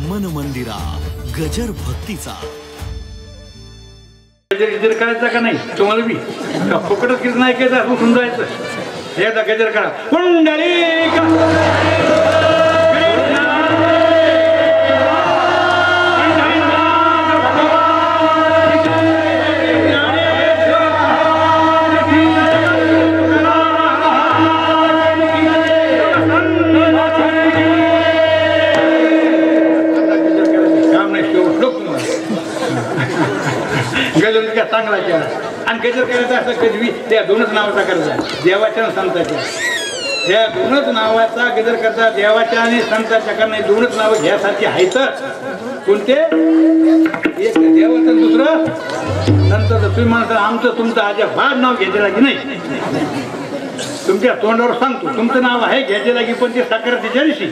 मन मंदिरा गजर भक्तीचा गजर करायचा का नाही तुम्हाला बी फुकटच कीर्तन ऐकायचं उठून जायचं एकदा गजर करा पुंडलिका गजर इतका चांगला केला आणि गजर करायचा असं कधी त्या दोनच नावाचा करायचा देवाच्या आणि संताच्या त्या दोनच नावाचा गजर करता देवाच्या आणि संताच्या कारण दोनच नावं घ्यासाठी आहेत कोणते एक देवाचं दुसरं संताचं तुम्ही म्हणता आमचं तुमचं अजिबात नाव घ्यायचं लागी नाही तुमच्या तोंडावर सांगतो तुमचं नाव आहे घ्यायचे लागी पण ते साखरेच्या दिवशी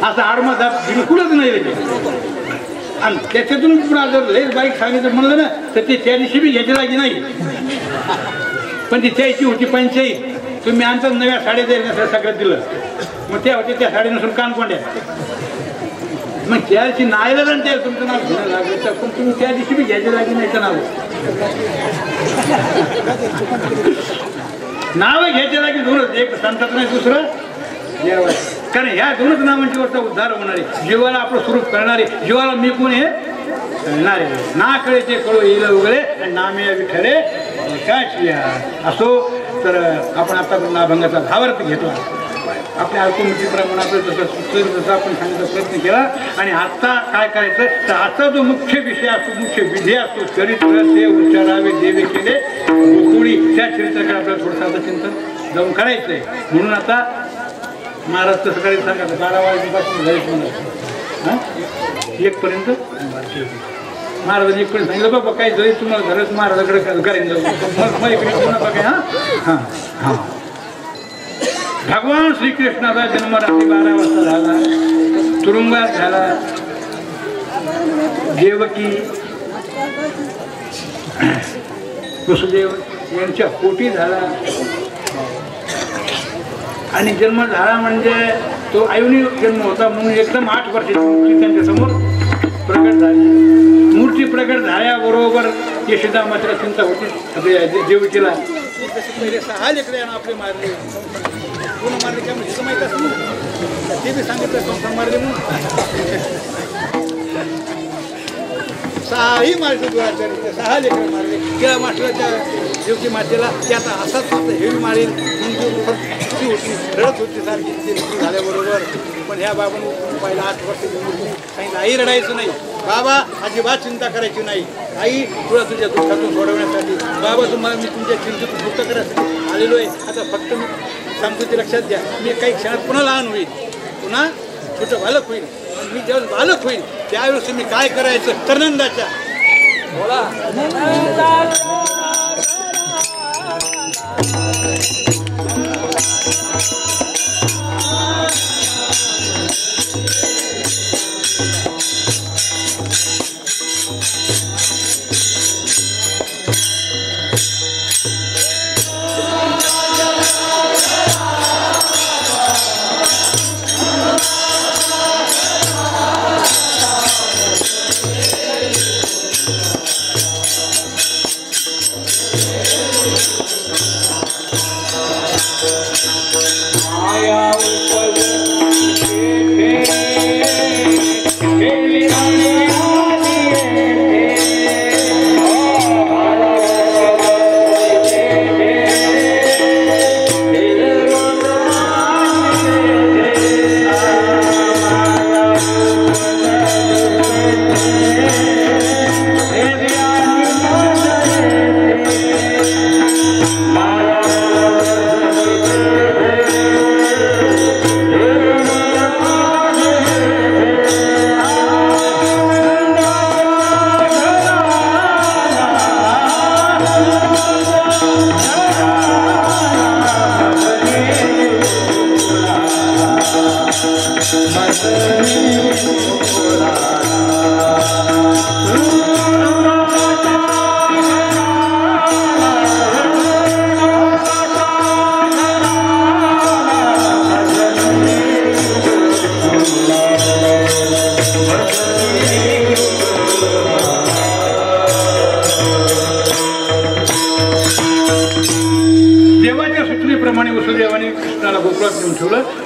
असं आडमादा बिलकुलच नाही रे आणि त्याच्यातून पुन्हा जर लयच बाईक सांगायचं म्हणलं ना तर ते त्या दिवशी बी घ्यायची लागी नाही पण ती त्याची होती 85 तुम्ही आमचा नव्या साड्या द्यायला सगळ्यात दिलं मग त्या होते त्या साडी नसून कानकोंड्या मग त्या दिवशी नाहीला जाण त्या तुमचं नाव घेणं लागलं पण तुम्ही त्या दिवशी बी घ्यायची लागी नाही तर नाव घ्यायच्या लागी दोनच एक संतात नाही दुसरं देवा कारण ह्या दोनच नावांची गोष्ट उद्धार होणारे जीवाला आपलं स्वरूप करणारे जीवाला मी कोण हे कळणारे ना कळे ते कळू येईल वगैरे नामे विठ्ठले काय असो तर आपण आता अभंगाचा भावार्थ घेतला आपल्या अल्पमतीप्रमाणे आपलं तसं आपण सांगण्याचा प्रयत्न केला आणि आता काय करायचं तर आता जो मुख्य विषय असतो मुख्य विधी असतो चरित्र ते उच्चारावे देवे केले गोकुळी त्या चरित्राकडे आपल्याला थोडंसं आता चिंतन जाऊन करायचंय म्हणून आता महाराज तर सकाळी सांगायचं 12 वाजेपासून जायचं म्हणा हां 1 पर्यंत महाराजांनी 1 पर्यंत सांगितलं बाबा काही जरी तुम्हाला घरच महाराजाकडे करेन जाऊ मग इकडे पुन्हा बघा हां हां भगवान श्रीकृष्णाचा जन्म रात्री 12 वाजता झाला तुरुंगात झाला देवकी वसुदेव यांच्या पोटी झाला आणि जन्म झाला म्हणजे तो आयुनी जन्म होता म्हणून एकदम 8 वर्षाची मूर्ती त्यांच्या समोर प्रकट झाली मूर्ती प्रकट झाल्याबरोबर यशोदा मात्र चिंता होती आपल्या देवकीला पहिले 6 लेकरे आपले मारले कोण मारले काय म्हणजे माहीत असं ते बी सांगितलं संसार मारले म्हणून 6ही मारले 6 लेकरे मारले त्या मास्टरच्या देवकी मातेला ते आता असाच हेवी मारेल म्हणून होती रडत होती सारखी ते झाल्याबरोबर पण ह्या बाबांनी पाहिलं 8 वर्षाची मुलगी सांगितलं आई रडायचं नाही बाबा अजिबात चिंता करायची नाही आई तुला तुझ्या दुःखातून सोडवण्यासाठी बाबा तुम्हाला मी तुमच्या चिंतेतून मुक्त करायसाठी आलेलो आहे आता फक्त मी सांगतो ते लक्षात द्या मी काही क्षणात पुन्हा लहान होईल पुन्हा छोटं बालक होईल मी ज्यावेळेस बालक होईल त्यावेळेस तुम्ही काय करायचं तरनंदाच्या बोला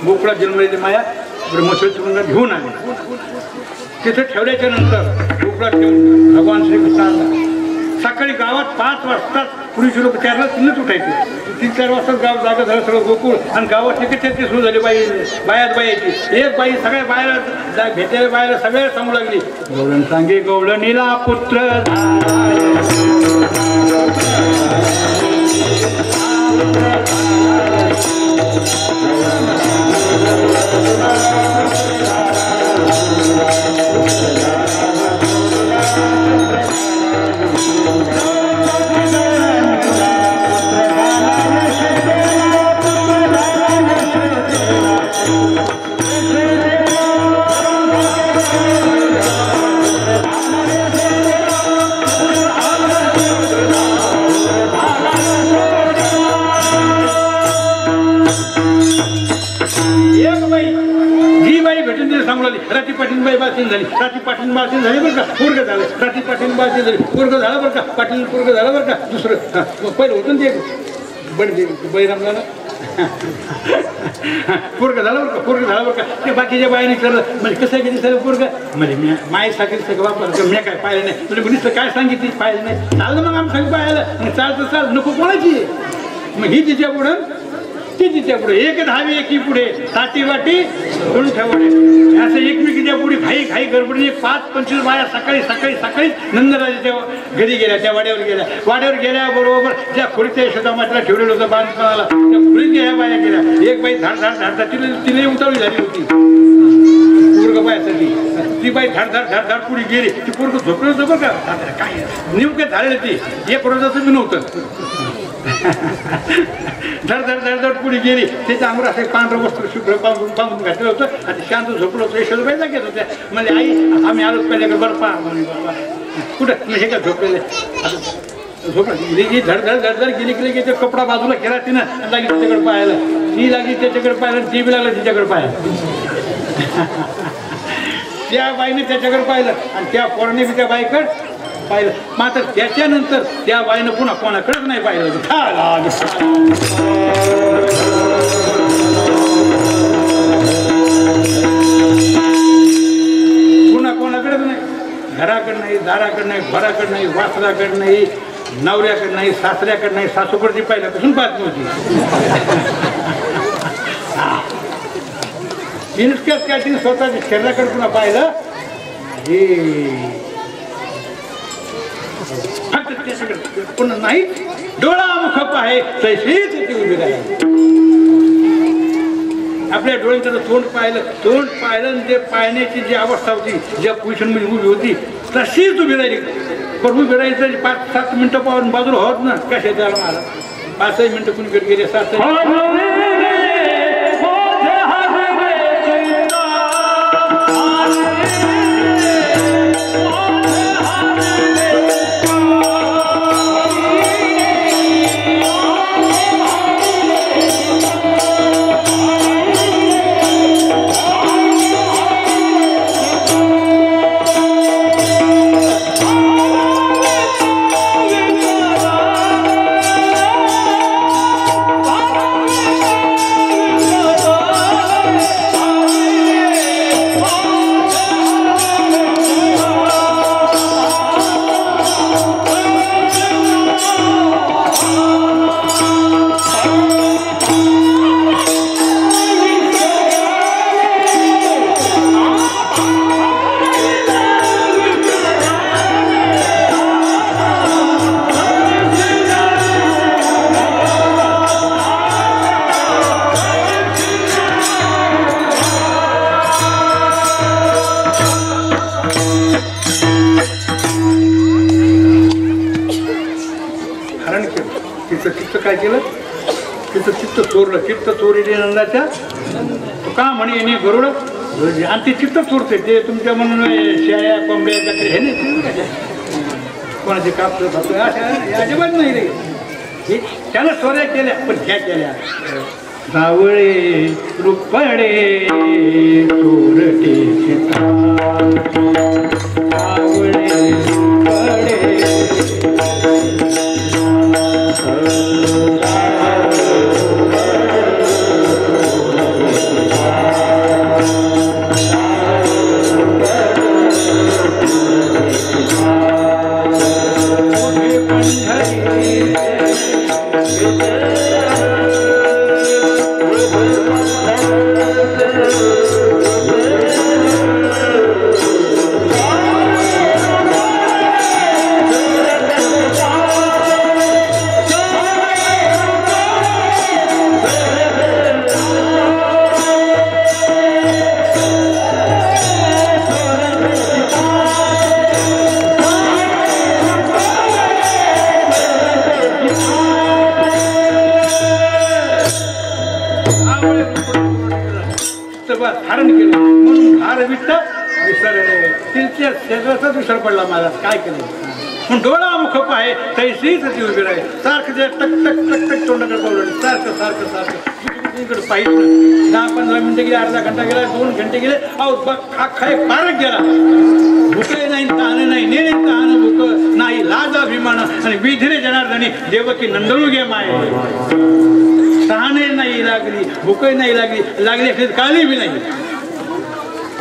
गोकुळात जन्मलेली माया ब्रह्मश्वर तुरुंगात घेऊन आली. तिथं ठेवल्याच्या नंतर गोकुळात ठेवून भगवान श्रीकृष्णाला सकाळी गावात 5 वाजता पूर्वीचे लोक 4ला 3लाच उठायचे. 3-4 वाजता गाव जागा झालं सगळं गोकुळ आणि गावात चर्चा सुरू झाली. बायात बायाची एक बाई सगळ्या बायाला भेटायला बायाला सगळ्या सांगू लागली, गवळण सांगे गवळणीला पुत्र राती पाटील बासीन झाली. राती पाटील बासीन झाली बरं का, पोरग झालं. राती पाटील बासीन झाली, पोरग झालं बरं का, पाटील पोरग झालं बरं का. दुसरं पहिलं होतं ते बैरामला पोरग झालं बरं का, पोरग झालं बरं का. ते बाकीच्या बायाने विचारलं म्हणजे कसं किती सगळं पोरग म्हणजे मी माय साखर सगळं वापर मी काय पाहिलं नाही म्हणजे मुलीचं काय सांगितली पाहिलं नाही. चाललं मग आम्ही सगळं पाहायला चालतं चाल नको कोणाची मग ही तिच्या पुढं ती तिच्या पुढे एक धावी एकी पुढे ताटी वाटी दोन ठेवडे असं एकमेकीच्या पुढे घाई घाई गडबडीने 5-25 बाया सकाळी नंदराजाच्या घरी गेल्या. त्या वाड्यावर गेल्याबरोबर ज्या खोडीच्या यशोदामातेला ठेवलेलं होतं बांधकामाला त्या खोडीत ह्या बाया गेल्या. एक बाई धाड तिला उतावळी झाली होती पोरग बायासाठी. ती बाई धाड पुढे गेली. ती पोरग झोपलं होतं बरं का, काय नेमकं झालेलं ती एक रोजाचं मी नव्हतं. धड पुढे गेली. त्याच्या अंगावर असं पांढरं वस्त्र शुभ्र बांधून घातलं होतं आणि शांत झोपलं होतं. यशोदाबाई जागेत होत्या. म्हणजे आई आम्ही आलोच पहिल्याकडे बरं पहा कुठं हे का झोपलेलं झोपलं गेली. धड गेली ते कपडा बाजूला केला तिनं लागली त्याच्याकडे पाहायला. ती लागली त्याच्याकडे पाहायला, ती बी लागला तिच्याकडे पाहायला. त्या बाईने त्याच्याकडे पाहिलं आणि त्या पोराने बी त्या बाईकडे पाहिलं. मात्र त्याच्यानंतर त्या बाईनं पुन्हा कोणाकडेच नाही पाहिलं. पुन्हा कोणाकडेच नाही. घराकडे नाही, दाराकडे नाही, घराकडे नाही, वासराकडे नाही, नवऱ्याकडे नाही, सासऱ्याकडे नाही. सासूकडची पहिल्यापासून पाहत नव्हती. इन्स्कॅच काय तिने स्वतःच्या शरीराकडे पुन्हा पाहिलं. फक्त त्याच्याकडे पुन्हा नाही. डोळा मुख पाहे तशीच ती उभी राहिली. आपल्या डोळ्यांचं तोंड पाहिलं आणि ते पाहण्याची जी अवस्था होती, ज्या पोझिशनमध्ये उभी होती तशीच उभी राहिली. पण उभी राहिली तरी 5-7 मिनिटं पाहून बाजूला होत ना कशाच्या मला 5 मिनिटं कुणी गेले 7 काय केलं तिचं चित्त चोरलं. चित्त चोरीने नंदाच्या का म्हणे येणे गरुड आणि ते चित्त चोरते. ते तुमच्या म्हणून शेळ्या कोंबड्या बकऱ्या हे नाही कोणाचे कापलं खातो अशा अजिबात नाही रे. त्यानं चोऱ्या केल्या पण ह्या केल्या सावळे रुपडे चोरटे सावळे रुपडे धारण केलं म्हणून धार वित्त विसरले तिच्या शरीराचाच विसर पडला मला काय केलं पण डोळा मुख पाहे तैसीच ती उभी राहील सारखं ते टक टक टक टक तोंडाकडे बोलवलं सारखं सारखं सारखं इकडे पाहिजे 10-15 मिनिटं गेले अर्धा घंटा गेला 2 घंटे गेले अहो बघ अख्खा एक पारक गेला भुके नाही तान नाही नेणे तान भुक नाही लाज अभिमान आणि विधिरे जनार्दनी देवकी नंदनू गे माय तहाने नाही लागली भूक नाही लागली लागली असली काळी बी नाही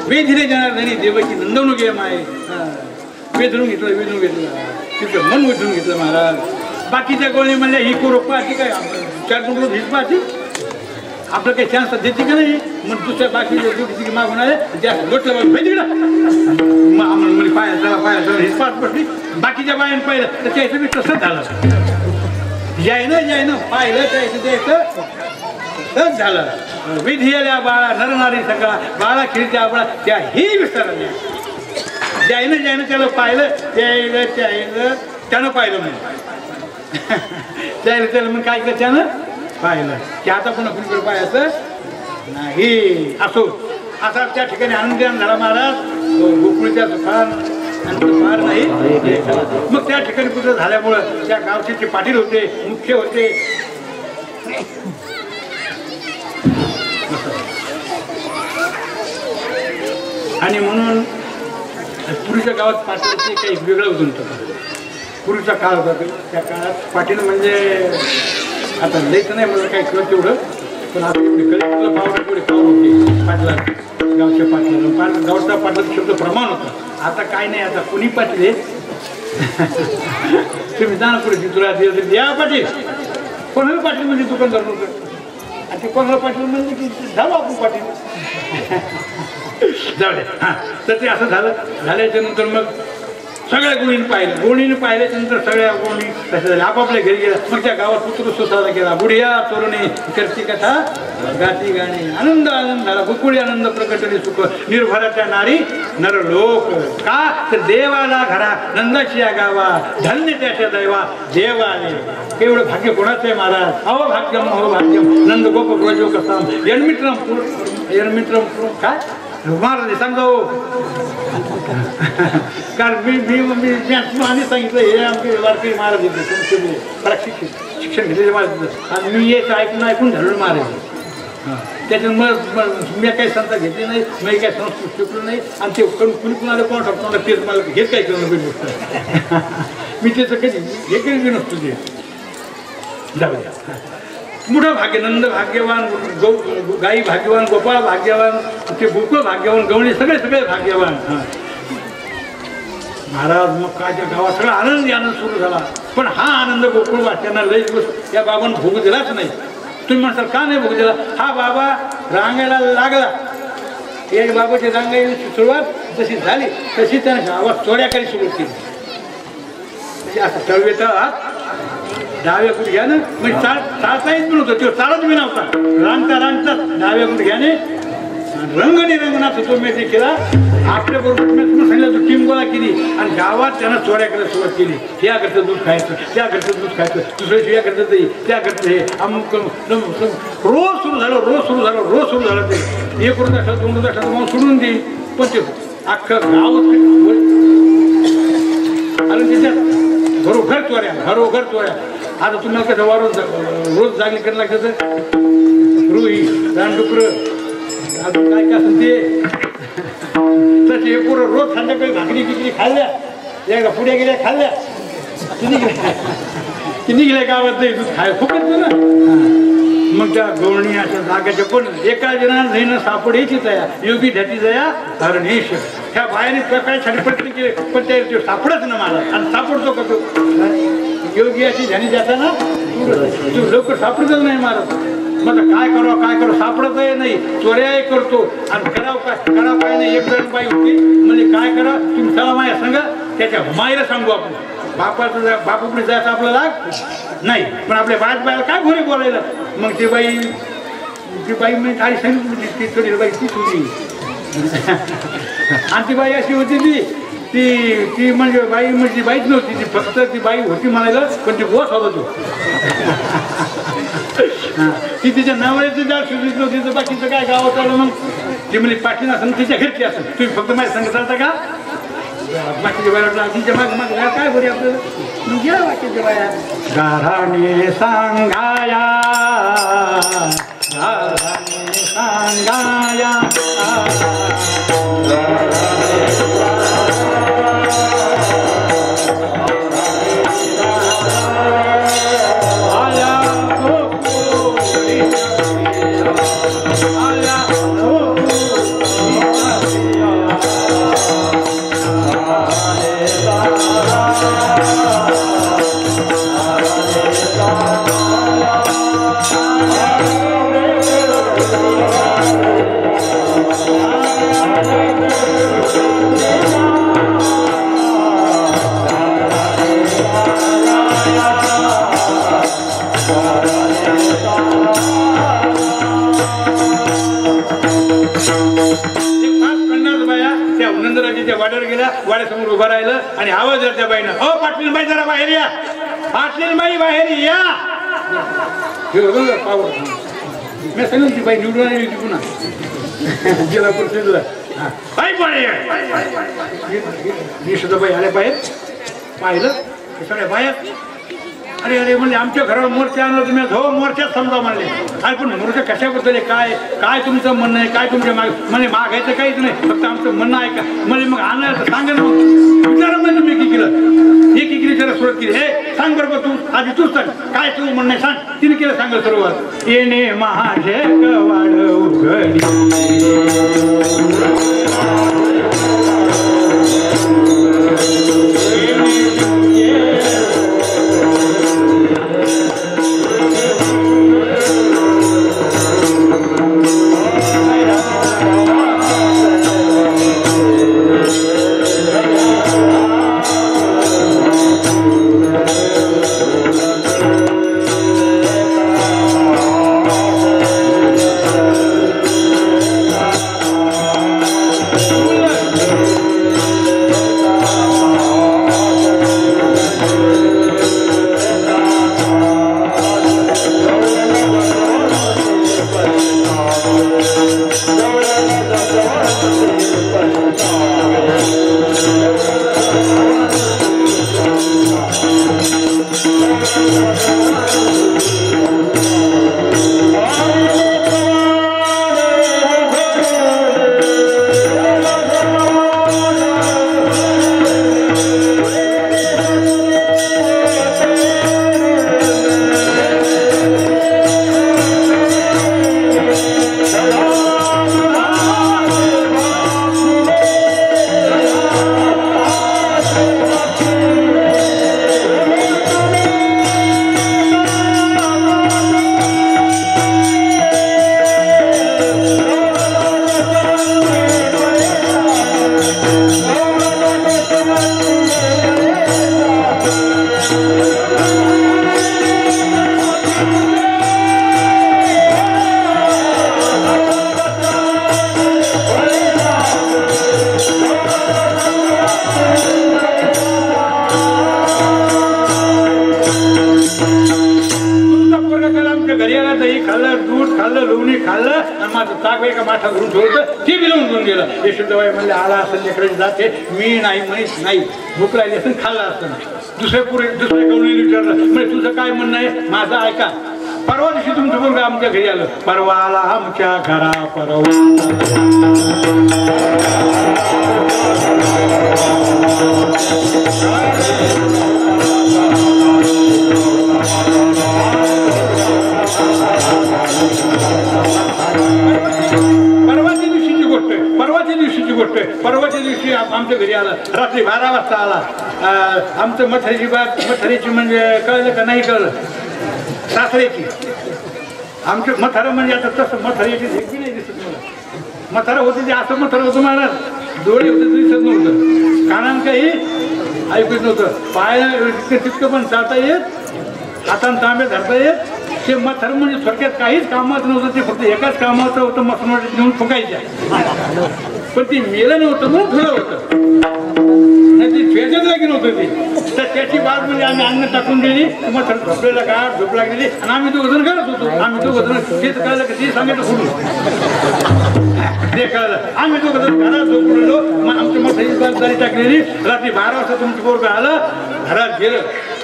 वेधिरे जनार्दनी देवकी नंदवणूक आहे माय वेधून घेतलं तिथं मन वेधून घेतलं महाराज बाकीच्या गोळी म्हणल्या ही रोप पाहते काय 4 गुंठ हीच पाहते आपलं काही चान्स देते का नाही मग दुसऱ्या बाकी मागून आले त्या लोटलं बाबा म्हणजे पाया हीच पाहत बसली बाकीच्या बायानं पाहिलं तर त्याचं बी तसंच झालं जायनं पाहिलं त्याचं झालं विधी आल्या बाळा नरनारी सगळा बाळा खिळत्या बाळा त्याही विसरल्या जायनं त्याला पाहिलं त्यानं पाहिलं म्हणून त्याला मग काय केलं त्यानं पाहिलं की आता पुन्हा कुणीकडे पाहायचं नाही असो असा त्या ठिकाणी आनंदीन झाला महाराज गोकुळच्या दुकान फार नाही मग त्या ठिकाणी कुठं झाल्यामुळं त्या गावचे जे पाटील होते मुख्य होते आणि म्हणून पूर्वीच्या गावात पाटीलचे काही वेगळं होतं पूर्वीचा काळ होता त्या काळात पाटील म्हणजे आता लयचं नाही मला काही कळत तेवढं पण आता एवढी कळीला पावडं तेवढी पावर होते पाटला गावच्या पाटला गावचा पाटलाचा शब्द प्रमाण होतं आता काय नाही आता कुणी पाटील तुम्ही जाणं पुढे तुला या पाटील कोणाला पाटील म्हणजे दुकानदार नव्हतं आणि ते कोणाला पाटील म्हणजे की झालं आपण पाटील जाऊ दे हां तर ते असं झाल्याच्या नंतर मग सगळ्या गोणीने पाहिल्याच्यानंतर सगळ्या गोणी तशा झाल्या आपापल्या घरी गेला मग त्या गावात पुत्र सुसाला गेला बुढिया तरुणी करती कथा गाती गाणी आनंद झाला गोकुळी आनंद प्रकटणे सुख निर्भराच्या नारी नरलोक का तर देवाला घरा नंदाची या गावा धन्य त्याच्या दैवा देवाने केवढं भाग्य कोणाचं आहे महाराज अहो भाग्यम नंद गोप ग्रजो कसाम यन्मित्रम काय महाराज सांगतो कारण मी सांगितलं हे आमचे वारकरी महाराज येते शिक्षण घेतलेले महाराज आणि मी एक ऐकून झालं महाराज त्याच्यामुळे मी काही संस्था घेतली नाही मी काही संस्कृत शिकलो नाही आणि ते कुणी कुणाला कोण टाकतो तेच मला हेच काही करणं गोष्ट मी त्याचं कधी हे काही नसतो ते जाऊ द्या मोठं भाग्य नंद भाग्यवान गाई भाग्यवान गोपाळ भाग्यवान ते गोकुळ भाग्यवान गवळी सगळे भाग्यवान महाराज मग काय त्या गावात सगळा आनंद सुरू झाला पण हा आनंद गोकुळ वाट्यांना लई दिवस या बाबांना भोग दिलाच नाही तुम्ही म्हणसाल का नाही भोग दिला हा बाबा रांगायला लागला एक बाबाची रांगायची सुरुवात जशी झाली तशी त्याने गावात चोऱ्या काही सुरुवात केली असं तळवे तळात डाव्या गुडघ्यानं म्हणजे चालता येत पण होतं तो चालत बी नव्हता रांगता डाव्या गुडघ्याने रंगणी रंगणात तो मी ते केला आपल्याबरोबर मी सांगितलं तो टीम गोळा केली आणि गावात त्यानं चोऱ्या करायला सुरुवात केली त्याकरता दूध खायचं त्याकरता दूध खायचं दुसऱ्या याकरता दही त्याकरता हे अमुक रोज सुरू झालं ते एक रोज असलं 2 रोज असलं मग सोडून देईल पण ते अख्खं गाव आणि त्याच्यात घरोघर चोऱ्या आता तुम्हाला कसं वारून रोज जागली करायला लागतं तर रुई रानडुकरं अजून काय काय असेल ते तसे पुरं रोज संध्याकाळी भाकरी बिकरी खाल्ल्या एकदा पुढे गेल्या खाल्ल्या की निघल्या गावात नाही दूध खाय फुकत ना मग त्या गवळणी अशा जागाच्या कोण एका जणांना नाही सापडायची तया योगी ध्याती जया कारण हे ह्या बायाने प्रकारासाठी प्रयत्न केले पण ते सापडत ना मला आणि सापडतो का तो योगी अशी ध्यानी जाताना लवकर सापडतच नाही महाराज मग काय करू सापडत नाही, चोऱ्याही करतो आणि कराव काय नाही. एक जण बाई होती म्हणजे काय करा तुम्ही चला माझ्या सांगा, त्याच्या माईला सांगू आपण. बापापुढे जायचं आपल्याला नाही, पण आपल्या बायला काय घोरे बोलायला. मग ती बाई मी थाळी सांगितली ती थोडी बाई तीच होती. आणि ती बाई अशी होती ती म्हणजे बाईच नव्हती, ती फक्त ती बाई होती म्हणायला, पण ती गोस होता तो. ती तिच्या नावाची जाळ सुधीत नव्हती, तर बाकीचं काय गावात आलं. मग ती म्हणजे पाठीण असेल तिच्या घरची असेल, तुम्ही फक्त माझ्या संग चालता का. बाकीच्या बाया तिच्या माग काय बरे आपल्याला घ्या बाकीच्या बाया. गाराने सांगाया वाड्यावर गेला, वाड्यासमोर उभा राहिलं आणि आवाज दिला त्या बाईनं, ओ पाटील बाई जरा बाहेर या, पाटील बाई बाहेर या. मी सांगितलं ती बाई निवडून आली होती पुन्हा जिल्हा परिषदेला. बाई मी सुद्धा बाई आल्या बाहेर पाहिलं सगळ्या बाहेर. अरे म्हणजे आमच्या घरावर मोर्चा आणला तुम्ही, हो मोर्चाच समजा म्हणले. अरे पण मोर्चा कशाबद्दल आहे, काय तुमचं म्हणणं आहे, काय तुमच्या म्हणजे मागायचं काहीच नाही, फक्त आमचं म्हणणं आहे का म्हणजे. मग आणायला सांगा ना, मग विचारा म्हणजे मी की केलं एक विचारा सुरुवात केली. हे सांग बरोबर तू आधी तूच सांग काय तू म्हणणं सांग. तिने केलं सांगा सुरुवात. येणे माझे गवाड उघडी यशोदाबाई म्हणले आला असेल लेकराची जाते मी नाही म्हणत नाही, भूक लागली असेल खाल्ला असताना. दुसरे कवळीने विचारलं म्हणजे तुझं काय म्हणणं आहे, माझं ऐका. परवा दिवशी तुमचं मुलगा आमच्या घरी आलं, परवा आला आमच्या घरा परवा. परवाच्या दिवशी आमच्या घरी आला, रात्री 12 वाजता आला. आमचं मथारीची बाग, मथारीची म्हणजे कळलं का नाही कळलं, सासऱ्याची आमचे म्हातारं म्हणजे आता तसं म्हातारं याची देखील नाही दिसत मला. म्हातारं होते ते असं म्हातारं होतं महाराज, डोळे होते ते दिसत नव्हतं, कानान काही ऐकत नव्हतं, पायाला तितकं पण चालता येत, हातानं तांबे धरता येत. ते म्हातारं म्हणजे थोडक्यात काहीच कामाचं नव्हतं, ते फक्त एकाच कामाचं होतं, मसनवाटीत नेऊन फुकायच्या. पण ती मेलं नव्हतं म्हणून ठुलं होतं, नाही ती फेजच लागली नव्हतं ती. तर त्याची बाब म्हणजे आम्ही अन्न टाकून दिली, मग झोपलेला गाठ झोप लागलेली आणि आम्ही दोघं जण करत होतो. आम्ही दोघं जण तेच कळलं की ते सांगायचं सोडून ते कळलं. आम्ही दोघं जण घरात झोपलेलो, मग आमच्या मोठ्याची जबाबदारी टाकलेली. रात्री 12 वाजता तुमचं पोरगं आलं, घरात गेलं,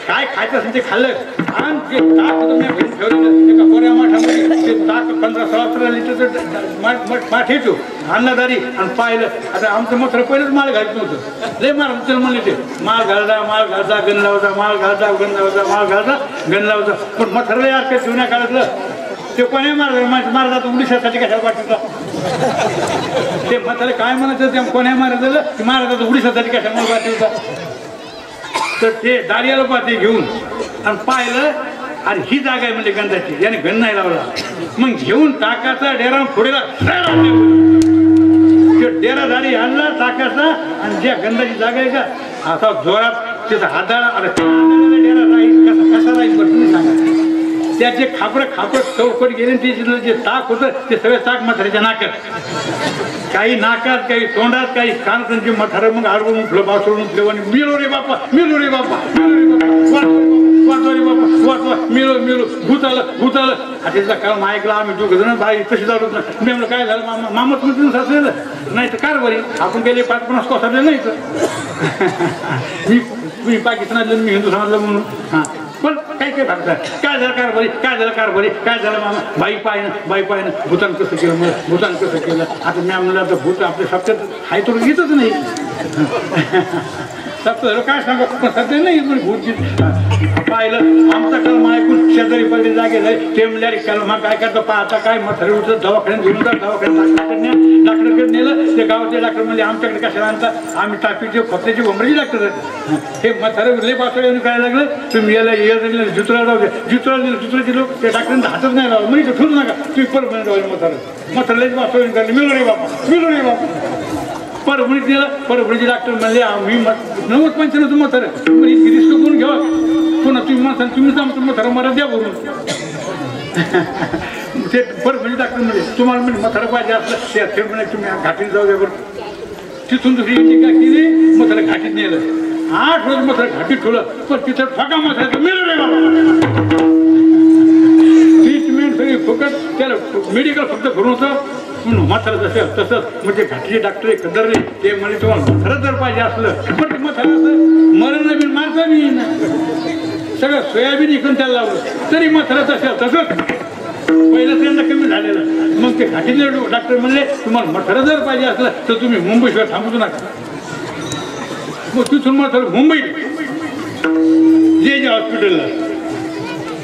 काय खायचं असेल ते खाल्लं आणि ते ताक होतं मी घरी ठेवलेलं एका कोऱ्या माठामध्ये. ते ताक 15-16 लिटरचं माठ येतो अन्नदारी आणि पाहिलं. आता आमचं मोठं पहिलंच माळ घालत नव्हतं, लय मार त्याला म्हणले ते माळ घालजा गण लावजा, माळ घालजा गण लावजा, माळ घालजा गण लावजा. पण मथरला यार काही जुन्या काळातलं ते कोणी मारला तर उडीसासाठी कशाला पाठवता. ते म्हातारे काय म्हणायचं ते कोण्या मारायचं की महाराजाचं उडीसासाठी कशाला पाठवता. तर ते दारियाला पाहते घेऊन आणि पाहिलं, अरे ही जागा आहे म्हणजे गंधाची, याने गण नाही लावला. मग घेऊन टाकाचा डेरा फोडेला, डेरा दारी आणला टाकाचा आणि ज्या गंधाची जागा आहे का असा जोरात त्याचा हाताळा. अरे डेरा राहील कसा राहील बरं तुम्ही सांगा. त्यात जे खापड चौकट गेले ते जे ताक होतं ते सगळं ताक म्हाताऱ्याच्या नाकात, काही नाकात, काही तोंडात, काही कानात. म्हातारं मग आडवून उठलं, बासरून उठलं आणि मिलो रे बापा, मिलो रे बापा, वाचवा रे बापा, वाचवा, मिलो मिलो, भूत आलं. त्याचा काल ऐकला आम्ही दोघं जण बाई तशी जात होत. मी म्हणलं काय झालं मामा, मामाच म्हणून सासलेलं नाही तर कारभारी आपण गेले 5-50 कोसाडले नाही तर मी पाकिस्तानातलं मी हिंदुस्थानातलं म्हणून. हां पण काय काय झालं कारभारी मामा, बाई पाहिनं भूतान कसं केलं, मला भूतान कसं केलं. आता मी म्हणलं आता भूत आपल्या सप्त्यात हाय तो येतच नाही. सप्त्यात काय सांगा पण सध्या नाही भूत पाहिलं. आमचा कलमा ऐकून शेजारी पडले जागेला ते म्हणले कलमा काय करतो पाहता काय म्हातारे उठलं, दवाखान्यात घेऊन जा, दवाखान्यात डॉक्टरकडे नेलं. ते गावाचे डॉक्टर म्हणजे आमच्याकडे कशाला आणता, आम्ही टाकीचे खोपऱ्याची भोंबरीची डॉक्टर हे म्हातारे उरले पासळे काय लागलं. तुम्ही याला जुतरा जाऊ द्या, जुतराचे लोक त्या डॉक्टरांचा हातच नाही लावलं म्हणजे ठेवू नका तुम्ही परत म्हणजे म्हातारलेच पासळे काढले, मिळू रे बापा. परभणीत गेलं, परभणीचे डॉक्टर म्हणले आम्ही 90-95 म्हातारं तुम्ही इतकी रिस्क करून घ्या, पुन्हा तुम्ही म्हणता तुम्हीच आमचं म्हातारं मला द्या भरून. ते परभणी डॉक्टर म्हणजे तुम्हाला म्हणजे म्हातारं पाहिजे असलं ते थेट म्हणे तुम्ही घाटीत जाऊ द्या बरं. तिथून दुसरी काय केली, म्हातारं घाटीत नेलं. 8 रोज म्हातारं घाटीत ठेवलं, पण तिथं ठोका म्हातारं मिळू रे बाबा. ट्रीटमेंट सगळी फुकट, त्याला मेडिकल फक्त भरून होतं. म्हातारं जसं तसंच म्हणजे घाटीचे डॉक्टर कदरले ते म्हणजे तुम्हाला म्हातारं जर पाहिजे असलं पण ते म्हातारं मरण नाही मारता नाही ना, सगळं सोयाबीन इकडून त्याला लावलं तरी म्हातारं तसंच पहिलं त्यांना कमी झालेलं. मग ते घाटीतले डॉक्टर म्हणले तुम्हाला म्हातारं जर पाहिजे असलं तर तुम्ही मुंबईशिवाय थांबूच नका. मग तिथून म्हातारं मुंबईत जे हॉस्पिटलला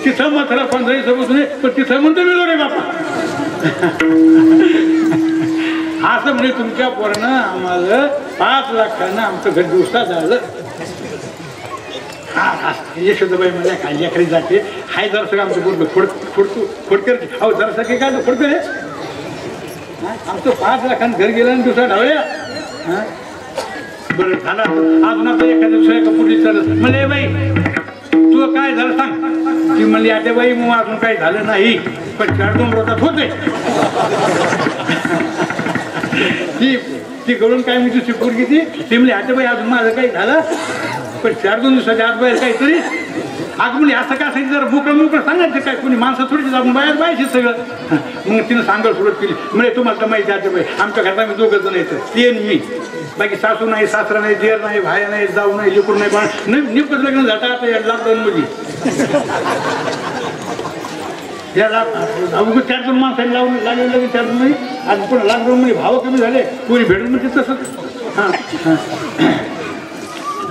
तिथं म्हातारं 15 दिवसापासून पण तिथं म्हणतो मिळू रे बापा. असं म्हणजे तुमच्या पोरानं आम्हाला 5 लाखानं आमचं घर दिवसा झालं. हा यशोदाबाई मला काय लेकरी जाते हाय जरा सगळं आमचं बोलतो खोडकर अहो जरा सगळे काय खोडकर आहे आमचं 5 लाखानं घर गेलं आणि दुसरा ढावळ्या. हां बरं झालं अजून आता एखाद्या दुसऱ्या एका पुढे चालत म्हणले बाई तुझं काय झालं सांग. ती म्हणली आता बाई मग अजून काही झालं नाही पण 4-2 रोजात होते. ती गळून काय मी दुसरी पोरगी ती म्हणली आता बाई अजून माझं काही झालं पण 4-2 दिवसाच्या आत बाहेर काहीतरी अगं म्हणजे असं काय असायचं जरा मोकळं सांगायचं काय कोणी माणसं थोडीच आपण बाहेर पाहिजे सगळं. मग तिनं सांगायला सुरुवात केली म्हणजे तुम्हाला तर माहिती आता बाई आमच्या घरात आम्ही 2 जण येतं ते मी बाकी सासू नाही सासरा नाही देर नाही भाया नाही जाऊ नाही लेकरू नाही पण निपकच लग्न झालं आता या लॉकडाऊनमध्ये याला 4-2 माणसांनी लावून लागले लगेच 4 मध्ये आज पुन्हा लॉकडाऊनमध्ये भाव कमी झाले कोणी भेटून म्हणजे तसंच. हां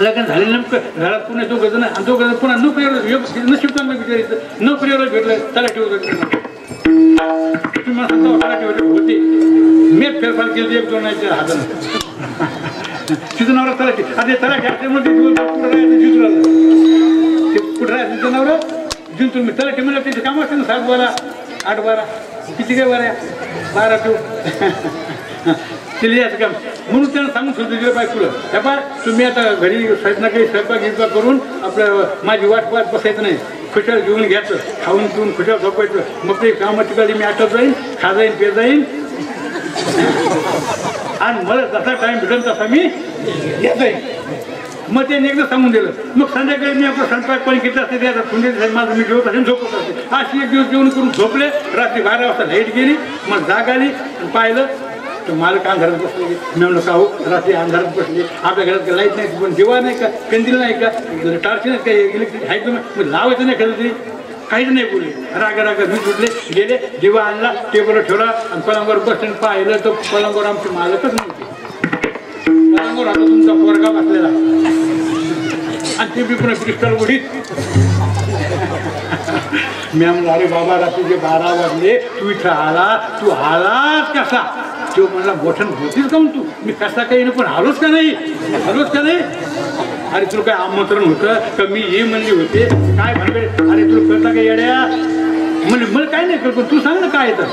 लग्न झाले नेमकं घरात पुन्हा 2 जण आणि 2 जण पुन्हा नोकरीवर नशीब चांगलं विचारायचं नोकरीवर भेटलं तलाठी वगैरे तुम्ही मला सांगता तलाठी वगैरे होते मीच फेरफार केली 1-2 हातानं तिथं नवरा तलाठी आता तलाठी असल्यामुळे कुठं राहायचं जिंतूर ते कुठं राहायचं तिथं नवरा जिंतूर मी तलाठी म्हणलं त्याचे काम असते ना 7 बाला 8 12 किती काय बरं 12 टू याचं काम म्हणून त्यांना सांगून सुद्धा दिलं पाहिजे तुला त्या पा तुम्ही आता घरी काही स्वयंपाक गिरपाक करून आपलं माझी वाट बसायचं नाही खुशाल घेऊन घ्यायचं खाऊन पिऊन खुशाल झोपायचं मग ते कामाची गाडी मी आटत जाईन खा जाईन पे जाईन आणि मला जसा टाइम भेटेल तसा मी येत जाईन मग त्यांनी एकदा सांगून दिलं मग संध्याकाळी मी आपलं स्वयंपाक पण घेतलं असते ते आता थंडी माझं मी जेवत असेल झोपत असते अशी एक दिवस जेवण करून झोपले रात्री 12 वाजता लाईट गेली मग जाग आली आणि पाहिलं तर मालक अंधारात बसले मी म्हणलं का हो रात्री अंधारात बसले आपल्या घरात लाईट नाही पण दिवा नाही का पेंदिल नाही का टार्च नाही का इलेक्ट्रिक आहे तुम्ही लावायचं नाही खरं तरी काहीच नाही बोलले रागा मी सुटले गेले दिवा आणला टेबलवर ठेवला आणि पलंगावर बसले पाहिलं तर पलंगावर आमचे मालकच नव्हते पलंगावर आता तुमचा पोरगा बसलेला आणि ते बी पुन्हा क्रिस्टल उडीत मी म्हणलं अरे बाबा रात्रीचे 12 वाजले तू इथं आला तू आलाच कसा तो म्हणला मोठण होतीच का तू मी कसा काही पण आलोच का नाही अरे तुला काय आमंत्रण होतं का मी ये म्हणले होते काय भानगड अरे तुला कळता का येड्या म्हणजे मला काय नाही पण तू सांग ना काय येतं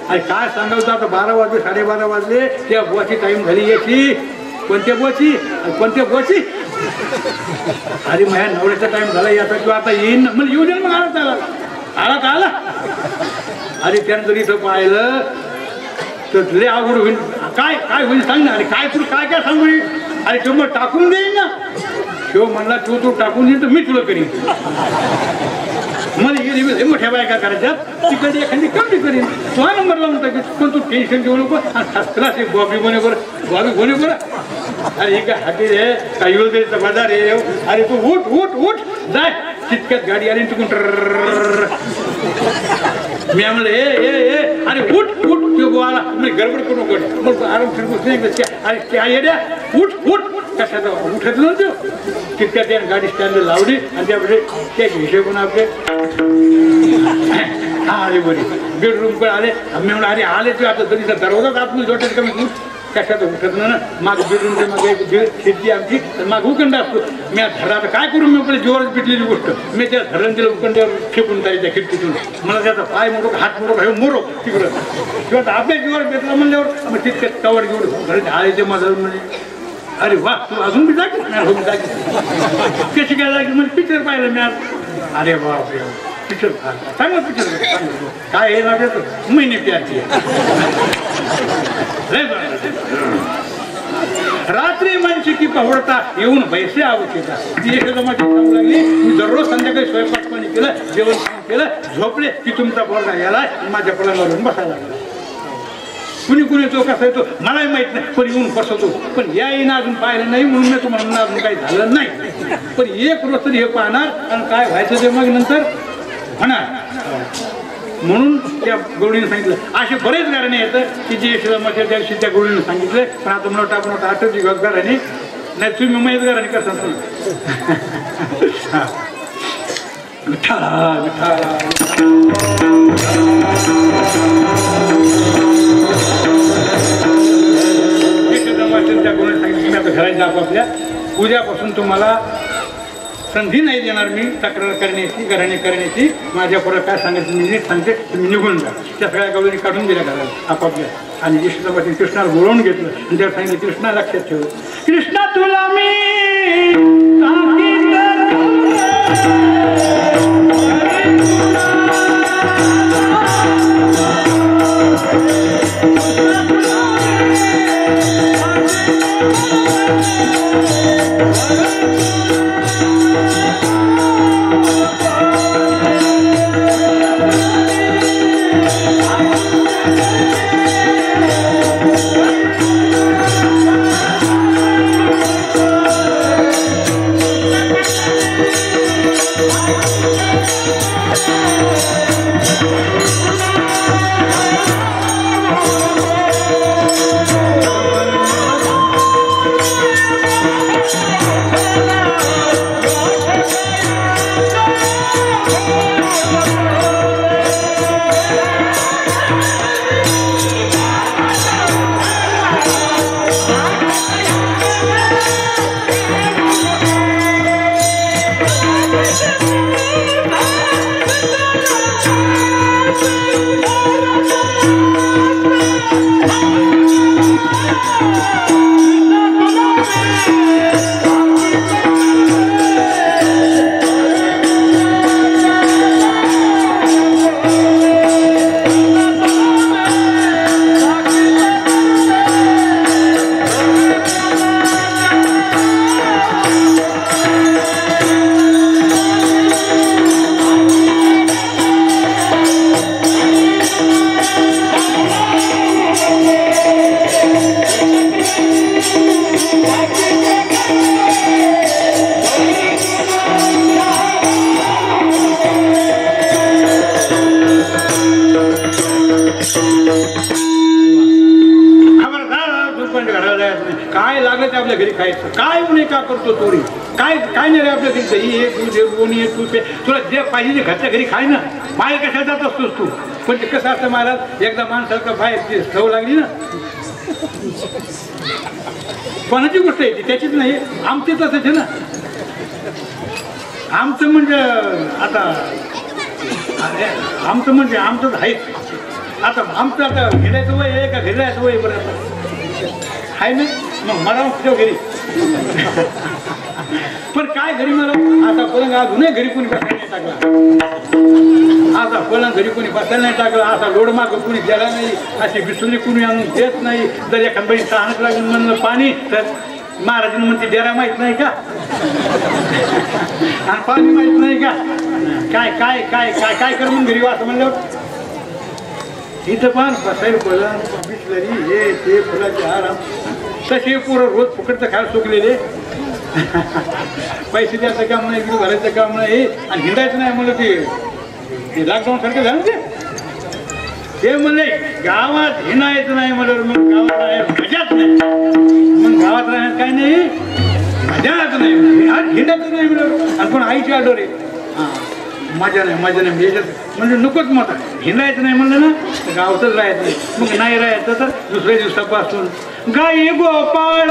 अरे काय सांगायचं आता 12 वाजले 12:30 वाजले त्या बुवाची टाईम झाली याची कोणत्या बुवाची अरे माझ्या नवऱ्याचा टाइम झाला याचा किंवा आता येईन म्हणजे येऊ दे मग आला अरे त्यानं जर इथं पाहिलं तर लय अवघड होईल काय होईल सांग ना अरे काय तू काय सांगू अरे तो मग टाकून देईन ना तो म्हणला तू टाकून देईन तर मी तुला करीन मला हे मोठ्या बायका करायच्या तिकडे एखादी कमी करीन तो हा नंबर लावून टाकेल पण तू टेन्शन घेऊ नको आणि बॉबी बोने बरं अरे हे काय हाती रे काय येऊ दे बाजार रे अरे तू उठ जाय तितक्यात गाडी आली तिकून मी म्हणलं ए अरे उठ तो बोला म्हणजे गडबड करू नको मग आराम फिरकूच अरे काय येड्या उठ कशाचा उठत नव्हतो तितक्यात त्याने गाडी स्टँडला लावली आणि त्यामध्ये त्याचे हिशोब पण आपले हा अरे बरी बेडरूम पण आले मी म्हणलं अरे आले ते आता तरी दरवाजाच आतमध्ये जोटेल कमी उठ कशाचं उठत ना माग बेडरूमच्या मागे शेती आमची तर माग उकंड असतो मी धरा काय करू मी आपल्या जीवावरच पिटलेली गोष्ट मी त्या धरण दिलं उकंड्यावर फेकून त्या खिडकीतून मला त्याचा पाय मोडो हात मोडो तिकडं किंवा आपल्या जीवावर बेतला म्हणल्यावर मग तितक्यात कवर घेऊन घरी आळीचे माझं म्हणजे अरे वा तू अजून बी जागी कशी काय जागी म्हणजे पिक्चर पाहिलं मी अरे बाप रे पिक्चर चांगलं पिक्चर काय हे नाव येतं महिने प्यारची रात्री माणशी की पवडता येऊन पैसे आवश्यक ती एखादा माझी काम लागली मी दररोज संध्याकाळी स्वयंपाक पाणी केलं जेवण केलं झोपले की तुमचा पोरगा याला माझ्या पलंगावरून बसायला लागला कुणी तो कसा येतो मलाही माहित नाही पण येऊन बसवतो पण या येणं अजून पाहिलं नाही म्हणून मी तुम्हाला अजून काही झालं नाही पण एक रोज तरी हे पाहणार आणि काय व्हायचं ते मग नंतर होणार म्हणून त्या गवळीने सांगितलं असे बरेच घराणे येतं की जे यशोदामाच्या त्या दिवशी त्या गवळीने सांगितलं पण आता मला टाकून आठवती घराने नाही तुम्ही माहीत घराने का सांगतो यशोदामाच्या त्या गवळीने सांगितलं तुम्ही आता घरात जातो आपल्या उद्यापासून तुम्हाला संधी नाही देणार मी तक्रार करण्याची घराणे करण्याची माझ्या पुढे काय सांगायचं मी नीट सांगते तुम्ही निघून जा त्या सगळ्या गवळीने काढून दिल्या घराला आपापल्या आणि यशोदाबाईने कृष्णाला बोलावून घेतलं आणि त्याला सांगितलं कृष्णा लक्षात ठेव कृष्णा तुला मी काय लागलं ते आपल्या घरी खायचं. काय म्हणे का करतो चोरी? काय काय नाही रे आपल्या घरी. दही आहे, दूध आहे, लोणी आहे, तूप आहे. तुला जे पाहिजे ते घरच्या घरी खाय ना. बाहेर कशा जात असतोस तू? पण ते कसं असतं महाराज, एकदा माणसाला बाहेरची सवय लागली ना, कोणाची गोष्ट आहे ती त्याचीच नाही. आमची तसंच आहे ना. आमचं म्हणजे आता आमचं म्हणजे आमचंच आहेच. आता आमचं आता घेण्याचं वय आहे का घरी राहायचं वय बरं आहे ना. मग मला ठेव घरी. पण काय घरी मला आता पलंग अजूनही घरी कोणी बसायला नाही टाकला. आता पलंग घरी कोणी बसायला नाही टाकला. असा लोडमाग कोणी द्यायला नाही. अशी बिसुली कोणी आणून देत नाही. जर एखाद बाई तहानच लागून म्हणलं पाणी तर महाराजांनी म्हणते डेरा माहीत नाही का आणि पाणी माहीत नाही का. काय काय काय काय काय कर म्हणून घरी असं म्हणल्यावर इथं पण बसायला पलंग बिसलरी हे ते फुलाचे हार तसे पोरं रोज फुकटचं खायला चुकलेले. पैसे द्यायचं काम नाही, गिरी भरायचं काम नाही आणि हिंडायचं नाही म्हणलं ते लॉकडाऊन सारखं झालं ते म्हणले गावात हिंडायचं नाही म्हणलं. मग गावात राहायला मजाच नाही. मग गावात राहण्यात काय नाही मजाच नाही. हिंडायचं नाही म्हणलं. आणि पण आईची आडोर आहे मजा नाही मजा नाही म्हणजे नकोच मोठा. हिंडायचं नाही म्हणलं ना तर गावातच राहायचं नाही. मग नाही राहायचं तर दुसऱ्या दिवसापासून गाई गोपाळ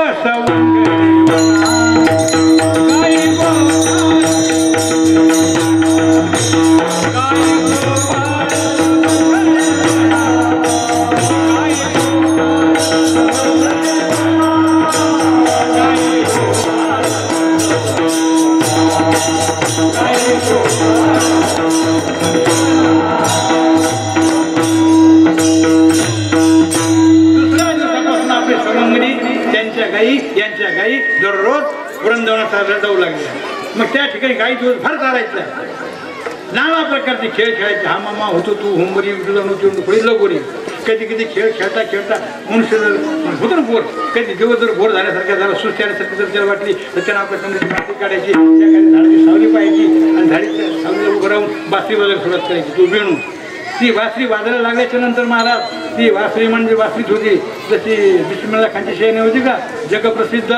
यांच्या गाई दररोज वृंदावनात जाऊ लागल्या. मग त्या ठिकाणी गाई दिवस भर चालायचं. नाना प्रकारचे खेळ खेळायचे. हा मामा होतो तू होंबरी पुढे लगोरी. कधी कधी खेळ खेळता खेळता मनुष्य जर होतं ना बोर, कधी दिवस जर बोर झाल्यासारखा झाला सुस्ती आल्यासारखी जर त्याला वाटली तर त्यानं आपल्या समोरची बाटली काढायची. त्या खाली झाडाची सावली पाहायची आणि झाडीच्या सावलीला उभं राहून बासरी वाजायला सुरुवात करायची. तो वेणू ती वासरी वाजायला लागल्याच्या नंतर महाराज ती वासरी म्हणजे वासरीच होती. जशी बिस्मिल्ला खानची शेणी होती का जगप्रसिद्ध,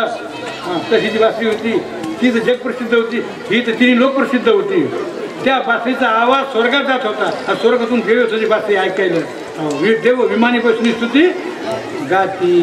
तशी ती वासरी होती. ती तर जगप्रसिद्ध होती. ही तर तिने लोकप्रसिद्ध होती. त्या बासरीचा आवाज स्वर्गात जात होता. स्वर्गातून देव होती बासरी ऐकायला. देव विमानी बसली स्तुती गाती.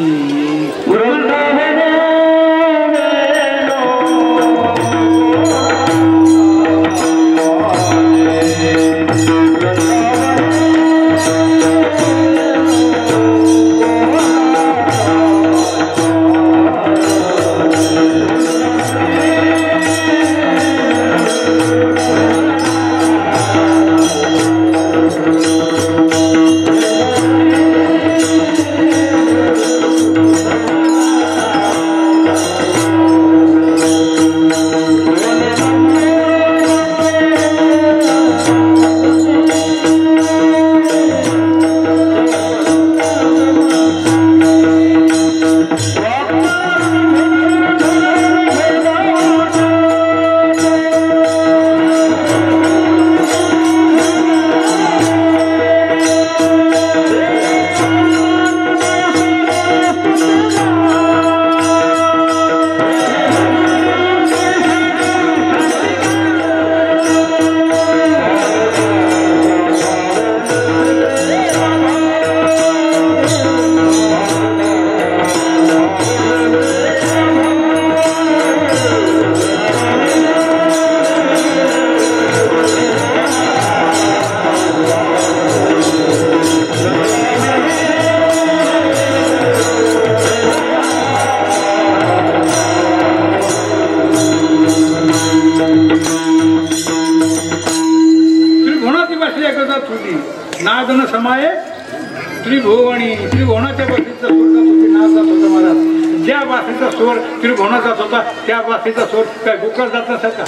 आणि त्रिभुवनाच्या बाबतीचा सूर नाच जात होता महाराज. ज्या बाबतीचा स्वर त्रिभुवनात जात होता त्या बाबतीचा स्वर काय गोकुळात जात नसत का?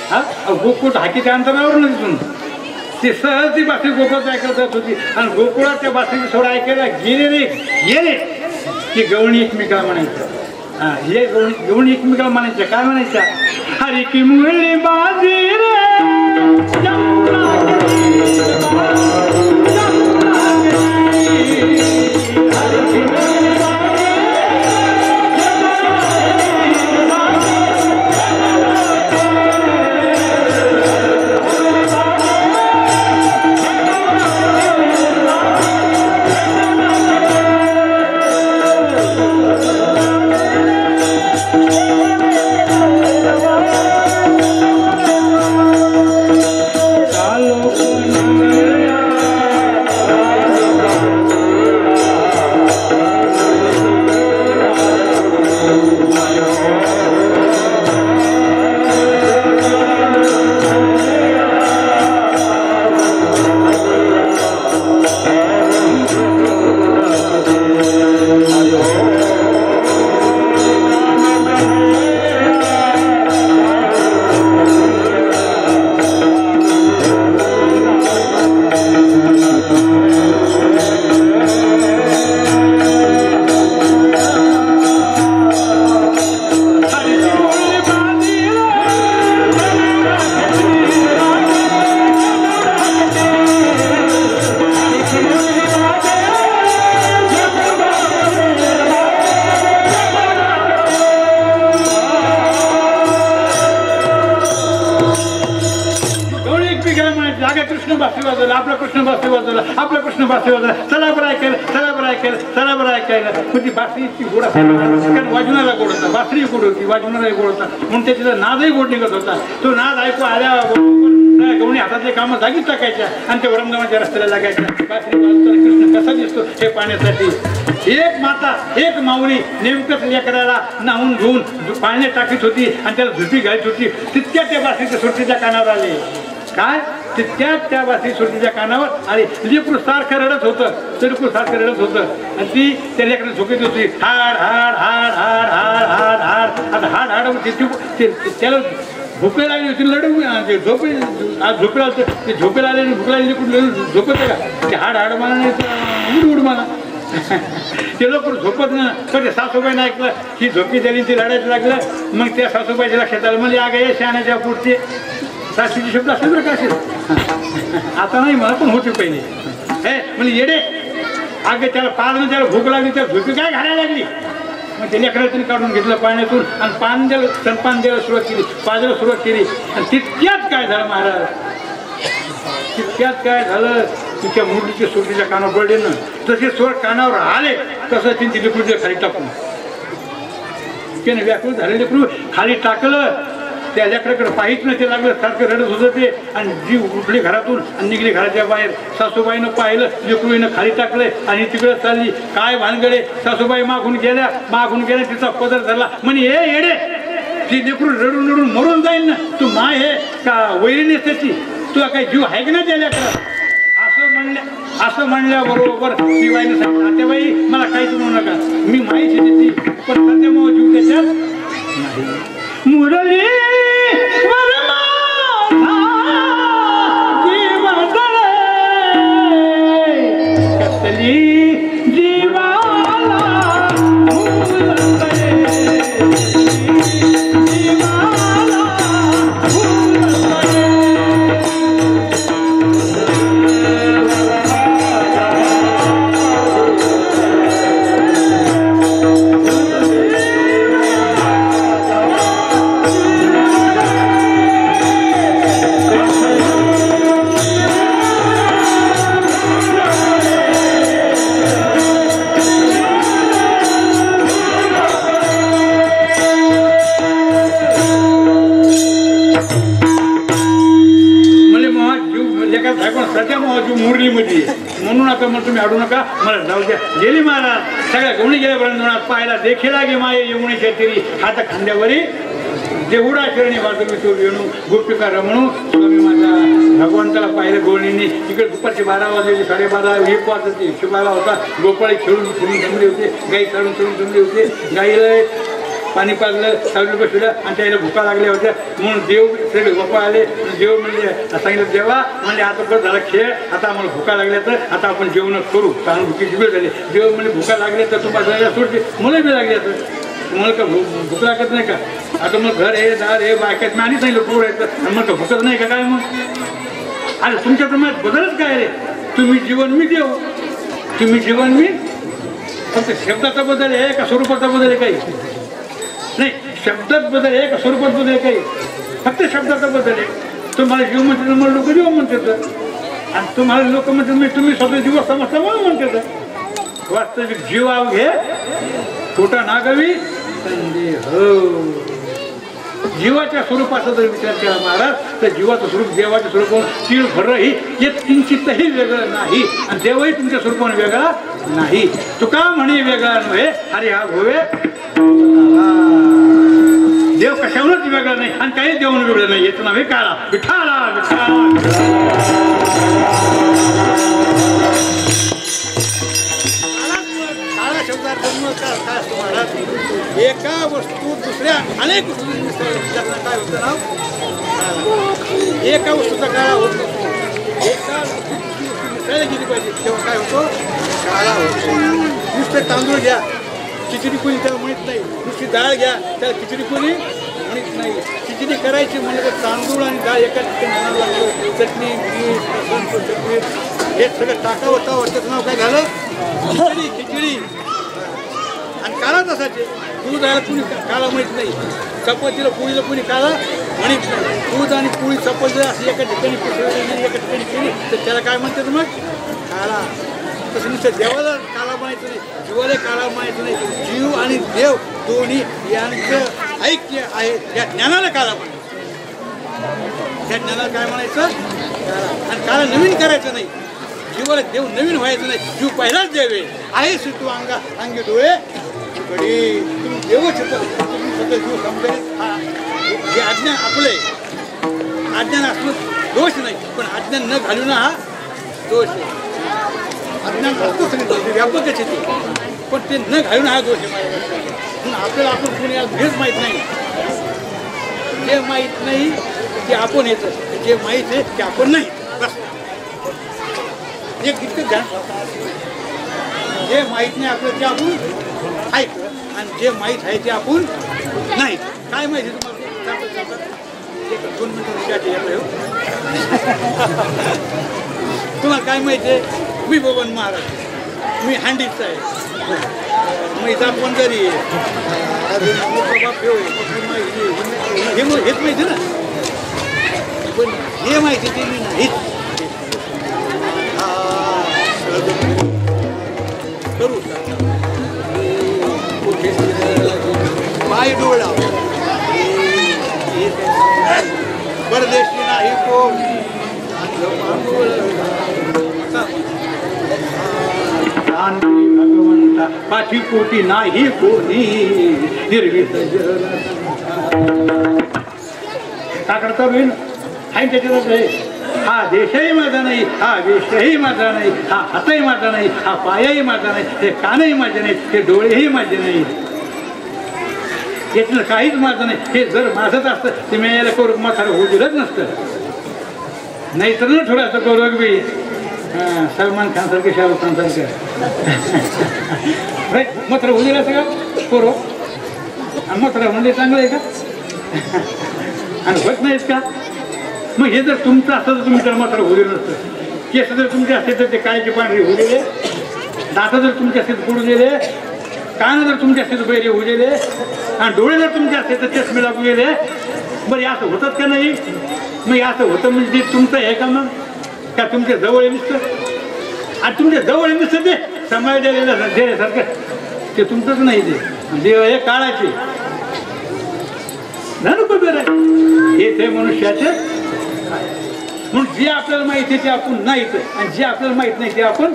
हा गोकुळ हाकीच्या अंतरावर न तिथून ती सहज ती बासरी गोकुळात ऐकत जात होती आणि गोकुळाच्या बासरीचे स्वर ऐकायला गेले की गवणी एकमेकाला म्हणायचं. हा हे गवणी एकमेकाला म्हणायच्या काय म्हणायच्या? हरी की मुरली बाजी रे आपला कृष्ण बासरी वाजवला आपला कृष्ण बासरी वाजवला चला बरं ऐकायला चला बरं ऐकायला चला बरं ऐकायला. पण ती बासरीची गोड कारण वाजवणारा गोड होता बासरी गोड होती वाजवणारा गोड होता म्हणून त्याचा नादही गोड निघत होता. तो नाद ऐकू आल्या गवणी हातातले कामं जागीच टाकायच्या आणि त्या वरंगमाच्या रस्त्याला लागायच्या. बासरी वाजवताना कृष्ण कसा दिसतो हे पाहण्यासाठी एक माता एक माऊली नेमकंच लेकराला नाहून घेऊन पाण्यात टाकीत होती आणि त्याला झुपी घालत होती. तितक्या त्या बासरीच्या सुरतीच्या कानावर आले काय त्या बासरी सुरतीच्या कानावर आणि लेकरू सारखं रडत होतं लेकरू सारखं रडत होतं आणि ती त्या लेकराला झोपेत होती. हाड हाड हाड हाड हाड हाड हाड आता हाड हाड त्याला भुके लागली होती लढू झोपे आज झोपेला ते झोपेला आले भूक लागली लेकरून झोपत का ते हाड हाड मला नाही उड उड मला ते लोक झोपत ना तर ते सासूबाईनं ऐकलं ही झोपी झाली ती लढायचं लागलं. मग त्या सासूबाईच्या लक्षात आलं म्हणजे आग हे शहाण्याच्या पुढचे सासूची शब्द असेल बरं का असेल आता नाही मला पण होती पहिले हे म्हणजे येडे अगं त्याला पाळणं त्याला भूक लागली त्याला झोपी काय घालायला लागली. मग ते लेकराला त्यांनी काढून घेतलं पाण्यातून आणि पान द्यायला स्तनपान द्यायला सुरुवात केली पाजायला सुरुवात केली आणि तितक्यात काय झालं महाराज तितक्यात काय झालं तिच्या मुलीच्या सुरतीच्या कानावर पडले ना तसे स्वर कानावर आले तसं त्यांची लेकरू खाली टाकून त्याने व्याकुळ झाले लेकरू खाली टाकलं. त्या लेकराकडे पाहित नाही ते लागलं सारखं रडत होतं ते आणि जी उठली घरातून आणि निघली घराच्या बाहेर. सासूबाईनं पाहिलं लेकरूनं खाली टाकलंय आणि तिकडं चालली काय भानगडे सासूबाई मागून गेल्या तिचा पदर धरला म्हणे हे येडे ती लेकरू रडून रडून मरून जाईल ना तू माय हे का वैरीनेस त्याची तुला काही जीव आहे की नाही त्या लेकरा असं म्हणल्याबरोबर ती बाईनं सांगितलं आत्याबाई मला काहीच म्हणू नका मी माहिती देते पण सध्या मग जीव त्याच्यात नाही. मुरली मुरलीमध्ये म्हणून आता मग तुम्ही अडू नका मला जाऊ द्या. गेली महाराज सगळ्या गवणी गेल्या वृंदावनात पाहायला देखील गे माये येऊन शेतरी हात खांद्यावरी जेवढा चरणी वाजवी तो वेणू गोपिका रमणू स्वामी माझा भगवंताला पाहिलं गोळणीने इकडे दुपारचे 12 वाजले 12:30 एक वाजत हिशोबाला होता गोपाळी खेळून खेळून जमले होते गाई चढून चढून जमले होते गाईला पाणी पाजलं सावली बसवलं आणि त्याला भुका लागल्या होत्या म्हणून देव सगळे गोपाळ आले देव म्हणजे सांगितलं देवा म्हणजे आता बस झाला खेळ आता आम्हाला भुका लागल्या तर आता आपण जेवण करू कारण भुकीची वेळ झाली देव म्हणजे भुका लागल्या तर तुम्हाला जायला सोडते मला बी लागल्या तर तुम्हाला का भूक लागत नाही का आता मग घर हे दार हे बायकात मी आणि सांगितलं पोर आहे मग का भुकत नाही का काय मग अरे तुमच्या प्रमाणात बदलच काय रे तुम्ही जीवन मी देऊ तुम्ही जीवन मी फक्त शब्दाचा बदल आहे का स्वरूपाचा बदल आहे काही नाही शब्दात बदल आहे का स्वरूपात बदल आहे काही फक्त शब्दाचा बदल आहे तुम्हाला जीव म्हणते तुम्हाला लोक जीव म्हणतात आणि तुम्हाला लोक म्हणतात मी तुम्ही स्वतः जीव समजता म्हणून म्हणतात वास्तविक जीव घे खोटा नागावी संदेह जीवाच्या स्वरूपाचा जर विचार केला महाराज तर जीवाचं स्वरूप देवाच्या स्वरूपावर तीळ भरही हे किंचितही वेगळं नाही आणि देवही तुमच्या स्वरूपाने वेगळा नाही तुका म्हणे वेगळा नव्हे अरे हा भोवे देव कशावरच वेगळा नाही आणि काही देवानं वेगळं नाही याचं नाव हे काळा विठाला काळा शब्दार्थ काय असतो महाराज एका वस्तू दुसऱ्या अनेक वस्तू काय होतं नाव एका वस्तूचा काळा होत नसतो एका मिसळायला गेली पाहिजे तेव्हा काय होतो काळा होतो नुसतं तांदूळ घ्या खिचडी कोणी त्याला म्हणत नाही नुसती डाळ घ्या त्याला खिचडी कोणी म्हणत नाही खिचडी करायची म्हणजे तर तांदूळ आणि डाळ एका ठिकाणी आणावं लागतं चटणी मीठ लसूण कोथिंबीर हे सगळं टाकावं त्याचं नाव काय झालं खिचडी आणि काळा तसाचे दूध आला कुणी काळा म्हणत नाही चपातीला पोळीला कोणी काळा म्हणत नाही दूध आणि पोळी चपाती अशी एका ठिकाणी एका ठिकाणी केली तर त्याला काय म्हणतात मग काळा तसं नुसतं देवाला काळा म्हणायचं नाही जीवाला काळा म्हणायचं नाही जीव आणि देव दोन्ही यांचं ऐक्य आहे या ज्ञानाला काळा म्हणायचं त्या ज्ञानाला काय म्हणायचं काळा आणि काळा नवीन करायचं नाही जीवाला देव नवीन व्हायचं नाही जीव पहिलाच देवे आहे तू अंगी डोळे तुम्ही देवच येतं तुम्ही स्वतः जीव समजेल हे अज्ञान आपले अज्ञान असणं दोष नाही पण अज्ञान न घालून हा दोष आहे अज्ञान असतोच नाही व्यापकच येते पण ते न घालून हा दोष आहे म्हणून आपल्याला आपण कोणी हेच माहीत नाही जे माहीत नाही ते आपण येतं जे माहीत आहे ते आपण नाही बस एक इतकं ध्यान जे माहीत नाही आपलं ते आपण ऐकलं आणि जे माहीत आहे ते आपण नाही काय माहिती तुम्हाला 2 मिनिटं तुम्हाला काय माहिती आहे मी बबन महाराज मी हांडीचा आहे मी जापवंजारी आहे हेच माहिती ना पण हे माहिती ते मी नाहीच करू पाय डोळा परदेशी नाही कोण भगवंता पाठीपोटी नाही कोणी निर्वित का करता बहीण आहे त्याच्यातच आहे हा देशही माझा नाही हा वेशही माझा नाही हा हातही माझा नाही हा पायही माझा नाही हे कानही माझे नाही हे डोळेही माझे नाही यातलं काहीच माझं नाही हे जर माझंच असतं ते मी याला कौरक म्हातारं होऊ दिलंच नसतं नाही तर ना थोडंसं कौरक बी सलमान खान सारखं शाहरुख खान सारखं मात्र होऊ दिलं असं का कौरव मात्र म्हणजे चांगलं आहे का आणि होत नाहीत का मग हे जर तुमचं असतं तर तुम्ही तर मात्र होऊ दिलं नसतं केस जर तुमचे असते तर ते काळीचे पांढरे होऊ दिले दात जर तुमचे असते तर पडू दिले कान जर तुमचे असते तर बैरे होऊ दिले आणि डोळे जर तुमचे असते तर चष्मे लागू गेले बरं असं होतच का नाही मग असं होतं म्हणजे ते तुमचं आहे का मग का तुमच्या जवळ दिसतं आणि तुमच्या जवळ दिसतं ते समाज देण्यासारखं ते तुमचंच नाही ते देव हे काळाचे हे ते मनुष्याचे म्हणून जे आपल्याला माहिती आहे ते आपण नाहीत आणि जे आपल्याला माहित नाही ते आपण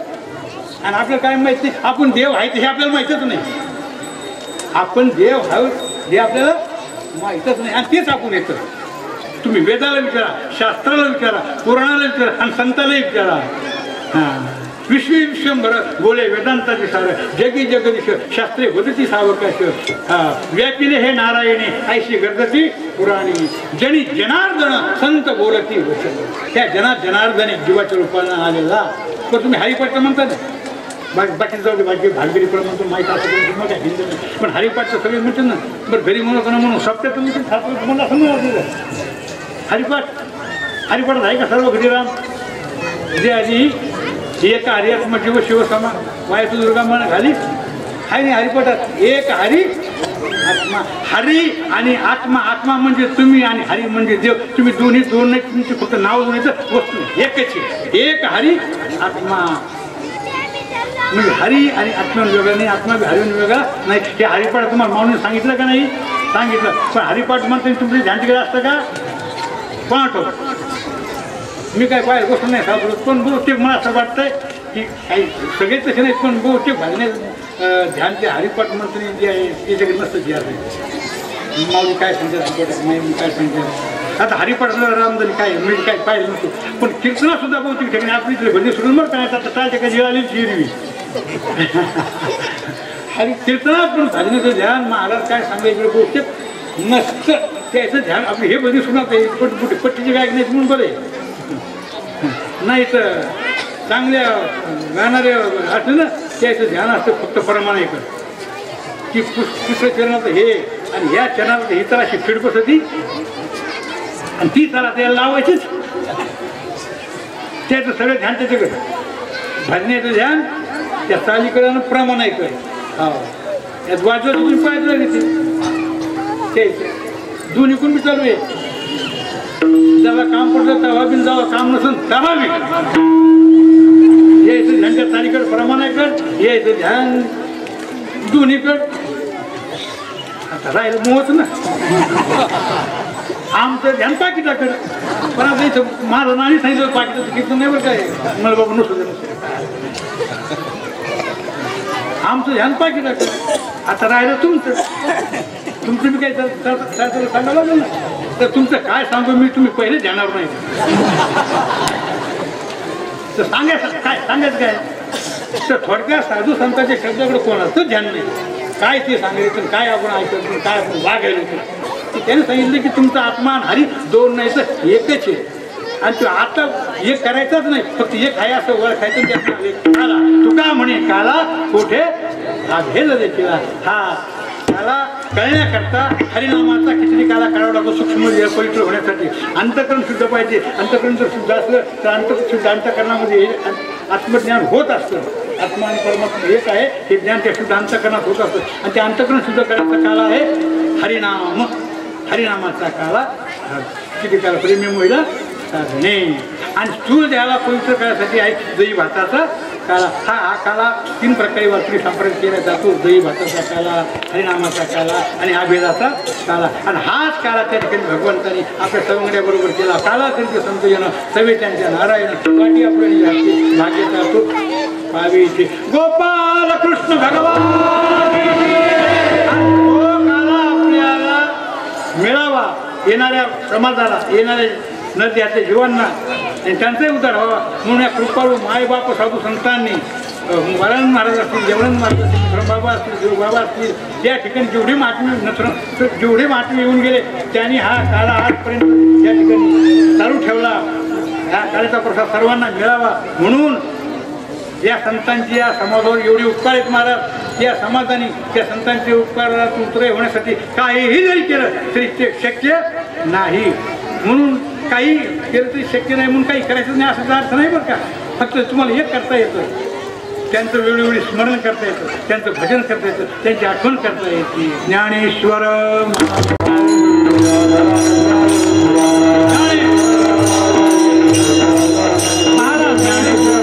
आणि आपल्याला काय माहित नाही आपण देव आहे ते हे आपल्याला माहितच नाही आपण देव आहोत हे आपल्याला माहीतच नाही आणि तेच आपण येतं. तुम्ही वेदाला विचारा, शास्त्राला विचारा, पुराणाला विचारा आणि संतालाही विचारा. विश्वंभर बोले वेदांताचे सार, जगी जगदीश शास्त्रे वदती सावकाश. व्यापिले हे नारायणे ऐशी गरजती पुराणी, जनी जनार्दन संत बोलती वचन. त्या जनार्दने जीवाच्या रूपानं आलेला. तर तुम्ही हरिपाठ म्हणता ना, बाकी जाऊ दे, बाकी भागगिरी पण म्हणतो माहीत असं मग काय हिंद नाही. पण हरिपाठचं सगळे म्हणतो ना, बरं घरी म्हणू का म्हणून सप्त्यात तुम्ही तुम्हाला समजा हरिपाठ आहे का सर्व घरी राम जे आधी एक हरिआत्मा जीव शिवसमा वायतू दुर्गा मन घाली आहे नाही हरिपाठात. एक हरी आत्मा, हरी आणि आत्मा. आत्मा म्हणजे तुम्ही आणि हरी म्हणजे देव. तुम्ही दोन्ही दोन नाही, तुमची फक्त नाव दोन येतं, वस्तू एकच आहे. एक हरी आत्मा म्हणजे हरी आणि आत्मा वेगळा नाही, आत्मा बी हरी वेगळा नाही. हे हरिपाठ तुम्हाला माऊने सांगितलं का नाही? सांगितलं. पण हरिपाठ म्हणते तुमचं ध्यान तिकडे असतं का? कोण मी काय पाहिजे गोष्ट नाही सापडत. पण बहुतेक मला असं वाटतंय की काही सगळे तसे नाहीत, पण बहुतेक भाजने ध्यान ते हरिपाठ मंत्री जे आहे त्याच्याकडे नसतं जे आहे. माऊली काय सांगतात हरिपाठात नाही, मी काय सांगतात. आता हरिपाठाला रामदानी काय मी काय पाहिलं नसतो. पण कीर्तना सुद्धा बहुतेक ठिकाणी आपली इथले भजने सोडून बरं काय आता चालते का जिळालीच हिरवी. हरी कीर्तनात पण भजनेचं ध्यान महाराज काय सांगायचं बहुतेक नसतं. त्याचं ध्यान आपले हे भजने सुद्धा पट्टीचे गायक नाहीत म्हणून बरे नाही तर चांगल्या गाणारे असलं ना त्याचं ध्यान असतं फक्त परमानायक की दुसऱ्या चरणाचं हे आणि ह्या चरणाचं ही तर अशी फिड बसती आणि ती त्याला त्याला लावायचीच. त्याचं सगळं ध्यान त्याच्याकडे. भजनेचं ध्यान त्या चालीकडं प्रमाणायक आहे. हा यात वाजवायचं तुम्ही पाहायचं लागेल ते दोन्ही कोण बी चालू आहे. ज्याला काम पडलं तेव्हा बी जावं, काम नसून तेव्हा बी यायचं ध्यान त्या चालीकडं प्रमाणायकड, यायचं ध्यान दोन्हीकड. आता राहिलं मोहच ना आमचं ध्यान पाकिटाकडं. पण आता इथं माझं नाही सांगितलं पाकिटाचं कीर्तन नाही बरं काय मला बाबा नसू दे आमचं ध्यान पाकिटाकडं. आता राहिलं तुमचं बी काही सांगायला लागेल ना. तर तुमचं काय सांगू मी, तुम्ही पहिले ध्यानावर नाही तर सांगायचं काय तर थोडक्यात साधू संतांच्या शब्दाकडे कोणाचं ध्यान नाही. काय ते सांगायचं, काय आपण ऐकायचं, काय आपण वागायचं. त्याने सांगितलं की तुमचा आत्मा आणि हरी दोन नाही तर एकच आहे. आणि तो आता एक करायचाच नाही, फक्त एक आहे असं ओळखायचं. त्याला तुका म्हणे काला कोठे भेद देखील. हा त्याला कळण्याकरता हरिनामाचा खिचडी काला करावा लागतो. सूक्ष्म पवित्र होण्यासाठी अंतःकरण शुद्ध पाहिजे. अंतःकरण जर शुद्ध असलं तर शुद्ध अंतःकरणामध्ये आत्मज्ञान होत असतं. आत्मा आणि परमात्मा एक आहे हे ज्ञान त्या शुद्ध अंतःकरणात होत असतं. आणि ते अंतःकरण शुद्ध करण्याचा काळ आहे हरिनाम. हरिनामाचा काळा किती काळ प्रेमी महिला साधने. आणि स्थूल द्यायला पवित्र करण्यासाठी आहे दही भाताचा काला. हा काला 3 प्रकारे वारकरी संपर्क केला जातो. दही भाताचा काला, हरिनामाचा काला आणि अभेदाचा काला. आणि हाच काला त्या ठिकाणी भगवंतांनी आपल्या सवंगड्याबरोबर केला. काला त्यांचे संतजन सवे त्यांच्या नारायण वाटी आपल्या भाग्याचा तो पावीचे गोपाल कृष्ण भगवान. तो काला आपल्याला मिळावा, येणाऱ्या समाजाला, येणाऱ्या नद्याच्या जीवांना आणि त्यांचाही उद्धार व्हावा म्हणून या कृपाळू मायबाप साधू संतांनी वरण महाराज असतील, जेवण महाराज असतील, विक्रमबाबा असतील, देवबाबा असतील, त्या ठिकाणी जेवढे महात्मे येऊन गेले त्यांनी हा काळा आजपर्यंत या ठिकाणी चालू ठेवला. ह्या काळाचा प्रसाद सर्वांना मिळावा म्हणून या संतांची या समाजावर एवढे उपकार आहेत महाराज. या समाजाने त्या संतांचे उपकारात उतरे होण्यासाठी काहीही जरी केलं तरी ते शक्य नाही. म्हणून काही केलं तरी शक्य नाही म्हणून काही करायचं नाही असा अर्थ नाही बरं का. फक्त तुम्हाला एक करता येतं, त्यांचं वेळोवेळी स्मरण करता येतं, त्यांचं भजन करता येतं, त्यांची आठवण करता येते. ज्ञानेश्वर महाराज ज्ञानेश्वर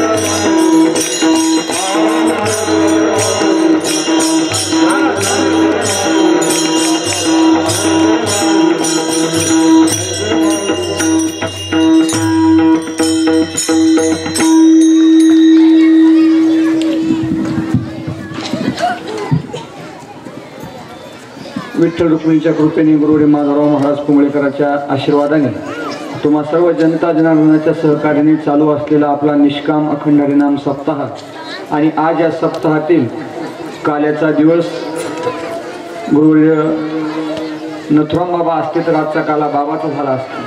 विठ्ठल रुक्मिणीच्या कृपेने गुरुदेव माधवराव महाराज कुंबळेकरांच्या आशीर्वादाने तुम्हा सर्व जनता जनार्दनाच्या सहकार्याने चालू असलेला आपला निष्काम अखंड हरिनाम सप्ताह आणि आज या सप्ताहातील काल्याचा दिवस गुरुदेव नथुराम बाबा असते तर आजचा काला बाबाचा झाला असता.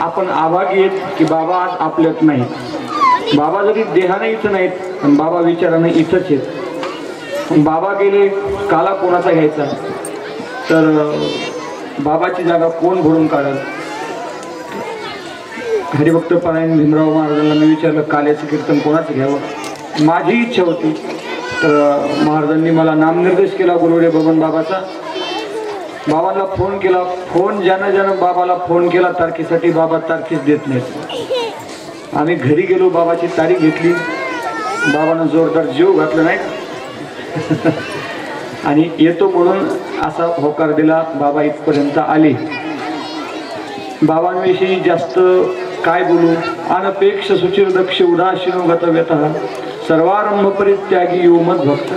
आपण आभागी आहेत की बाबा आज आपल्यात नाहीत. बाबा जरी देहाने इथं नाहीत पण बाबा विचाराने इथंच आहेत. बाबा गेले काला कोणाचा घ्यायचा तर बाबाची जागा कोण भरून काढेल. हरिभक्त परायण भीमराव महाराजांना मी विचारलं काल्याचं कीर्तन कोणाचं घ्यावं. माझी इच्छा होती तर महाराजांनी मला नामनिर्देश केला गुरुदेव बबन बाबाचा. बाबांना फोन केला. फोन ज्यानं बाबाला फोन केला तारखेसाठी बाबा तारखेच देत नाहीत. आम्ही घरी गेलो बाबाची तारीख घेतली. बाबानं जोरदार जीव घातलं नाही आणि येतो म्हणून असा होकार दिला. बाबा इथपर्यंत आले. बाबांविषयी जास्त काय बोलू. अनपेक्ष सुचिर दक्ष उदासीनो गतव्यतः सर्वारंभ परित्यागी योमद भक्त.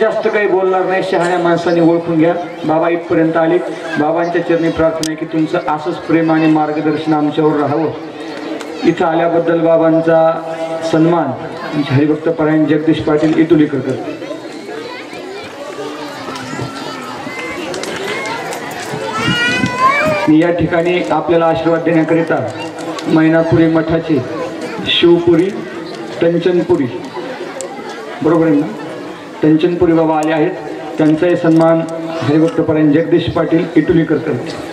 जास्त काही बोलणार नाही. शहाण्या माणसाने ओळखून घ्या. बाबा इथपर्यंत आले. बाबांच्या चरणी प्रार्थना आहे की तुमचं असंच प्रेम आणि मार्गदर्शन आमच्यावर राहावं. इथं आल्याबद्दल बाबांचा सन्मान हरिभक्त परायण जगदीश पाटील इटुलीकर करते. या ठिकाणी आपल्याला आशीर्वाद देण्याकरिता मैनापुरी मठाचे शिवपुरी टंचनपुरी बरोबर आहे ना टंचनपुरी बाबा आले आहेत. त्यांचाही सन्मान हरिभक्त परायण जगदीश पाटील इटुलीकर करते.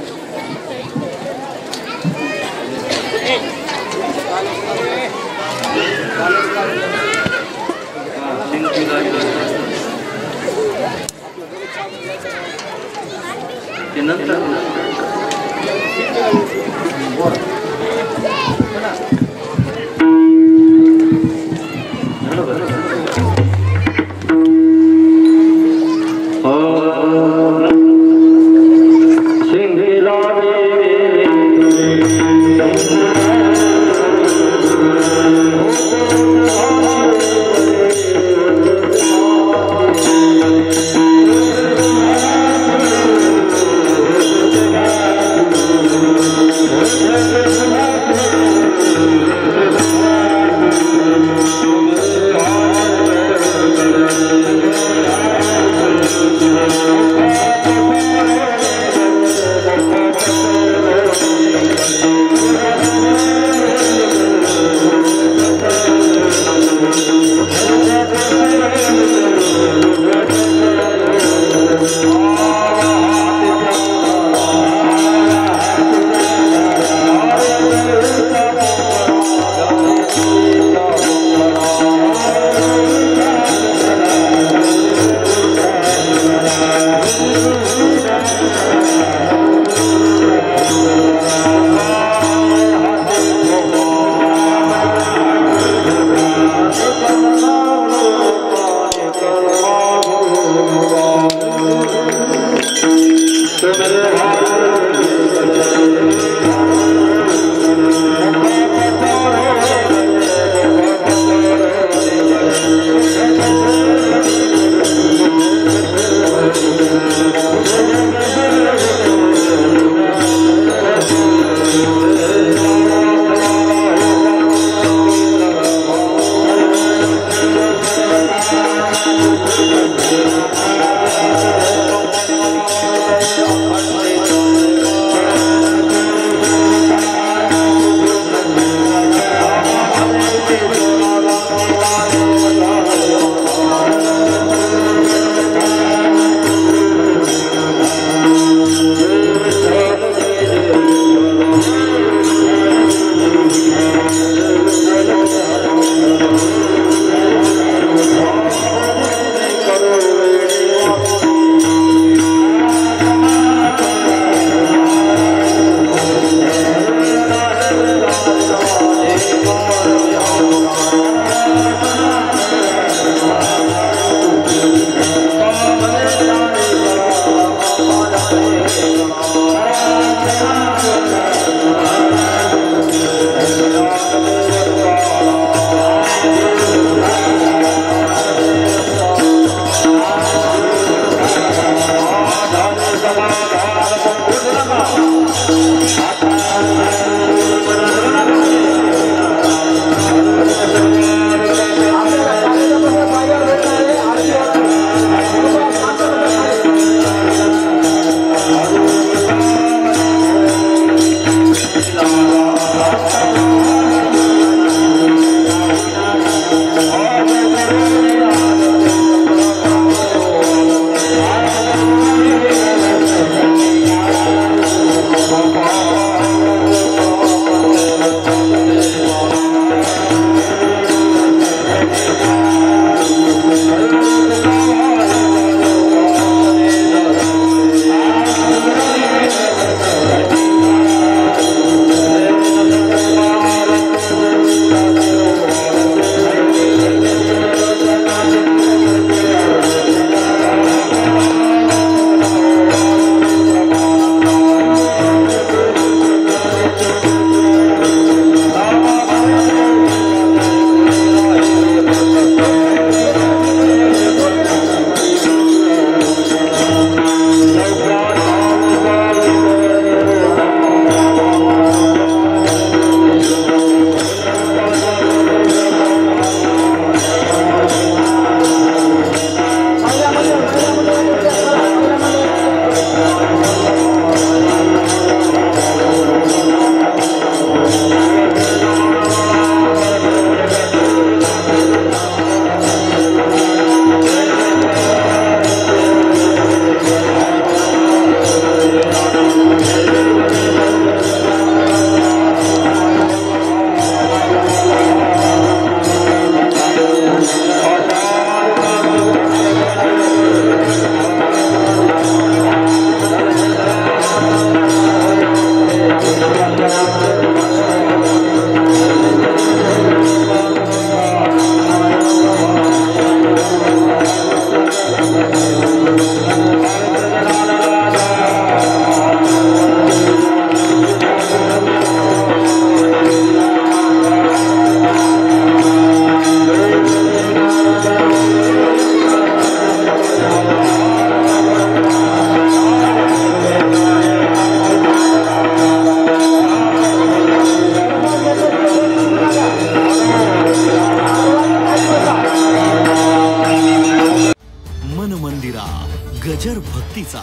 Thank you. गजर भक्तीचा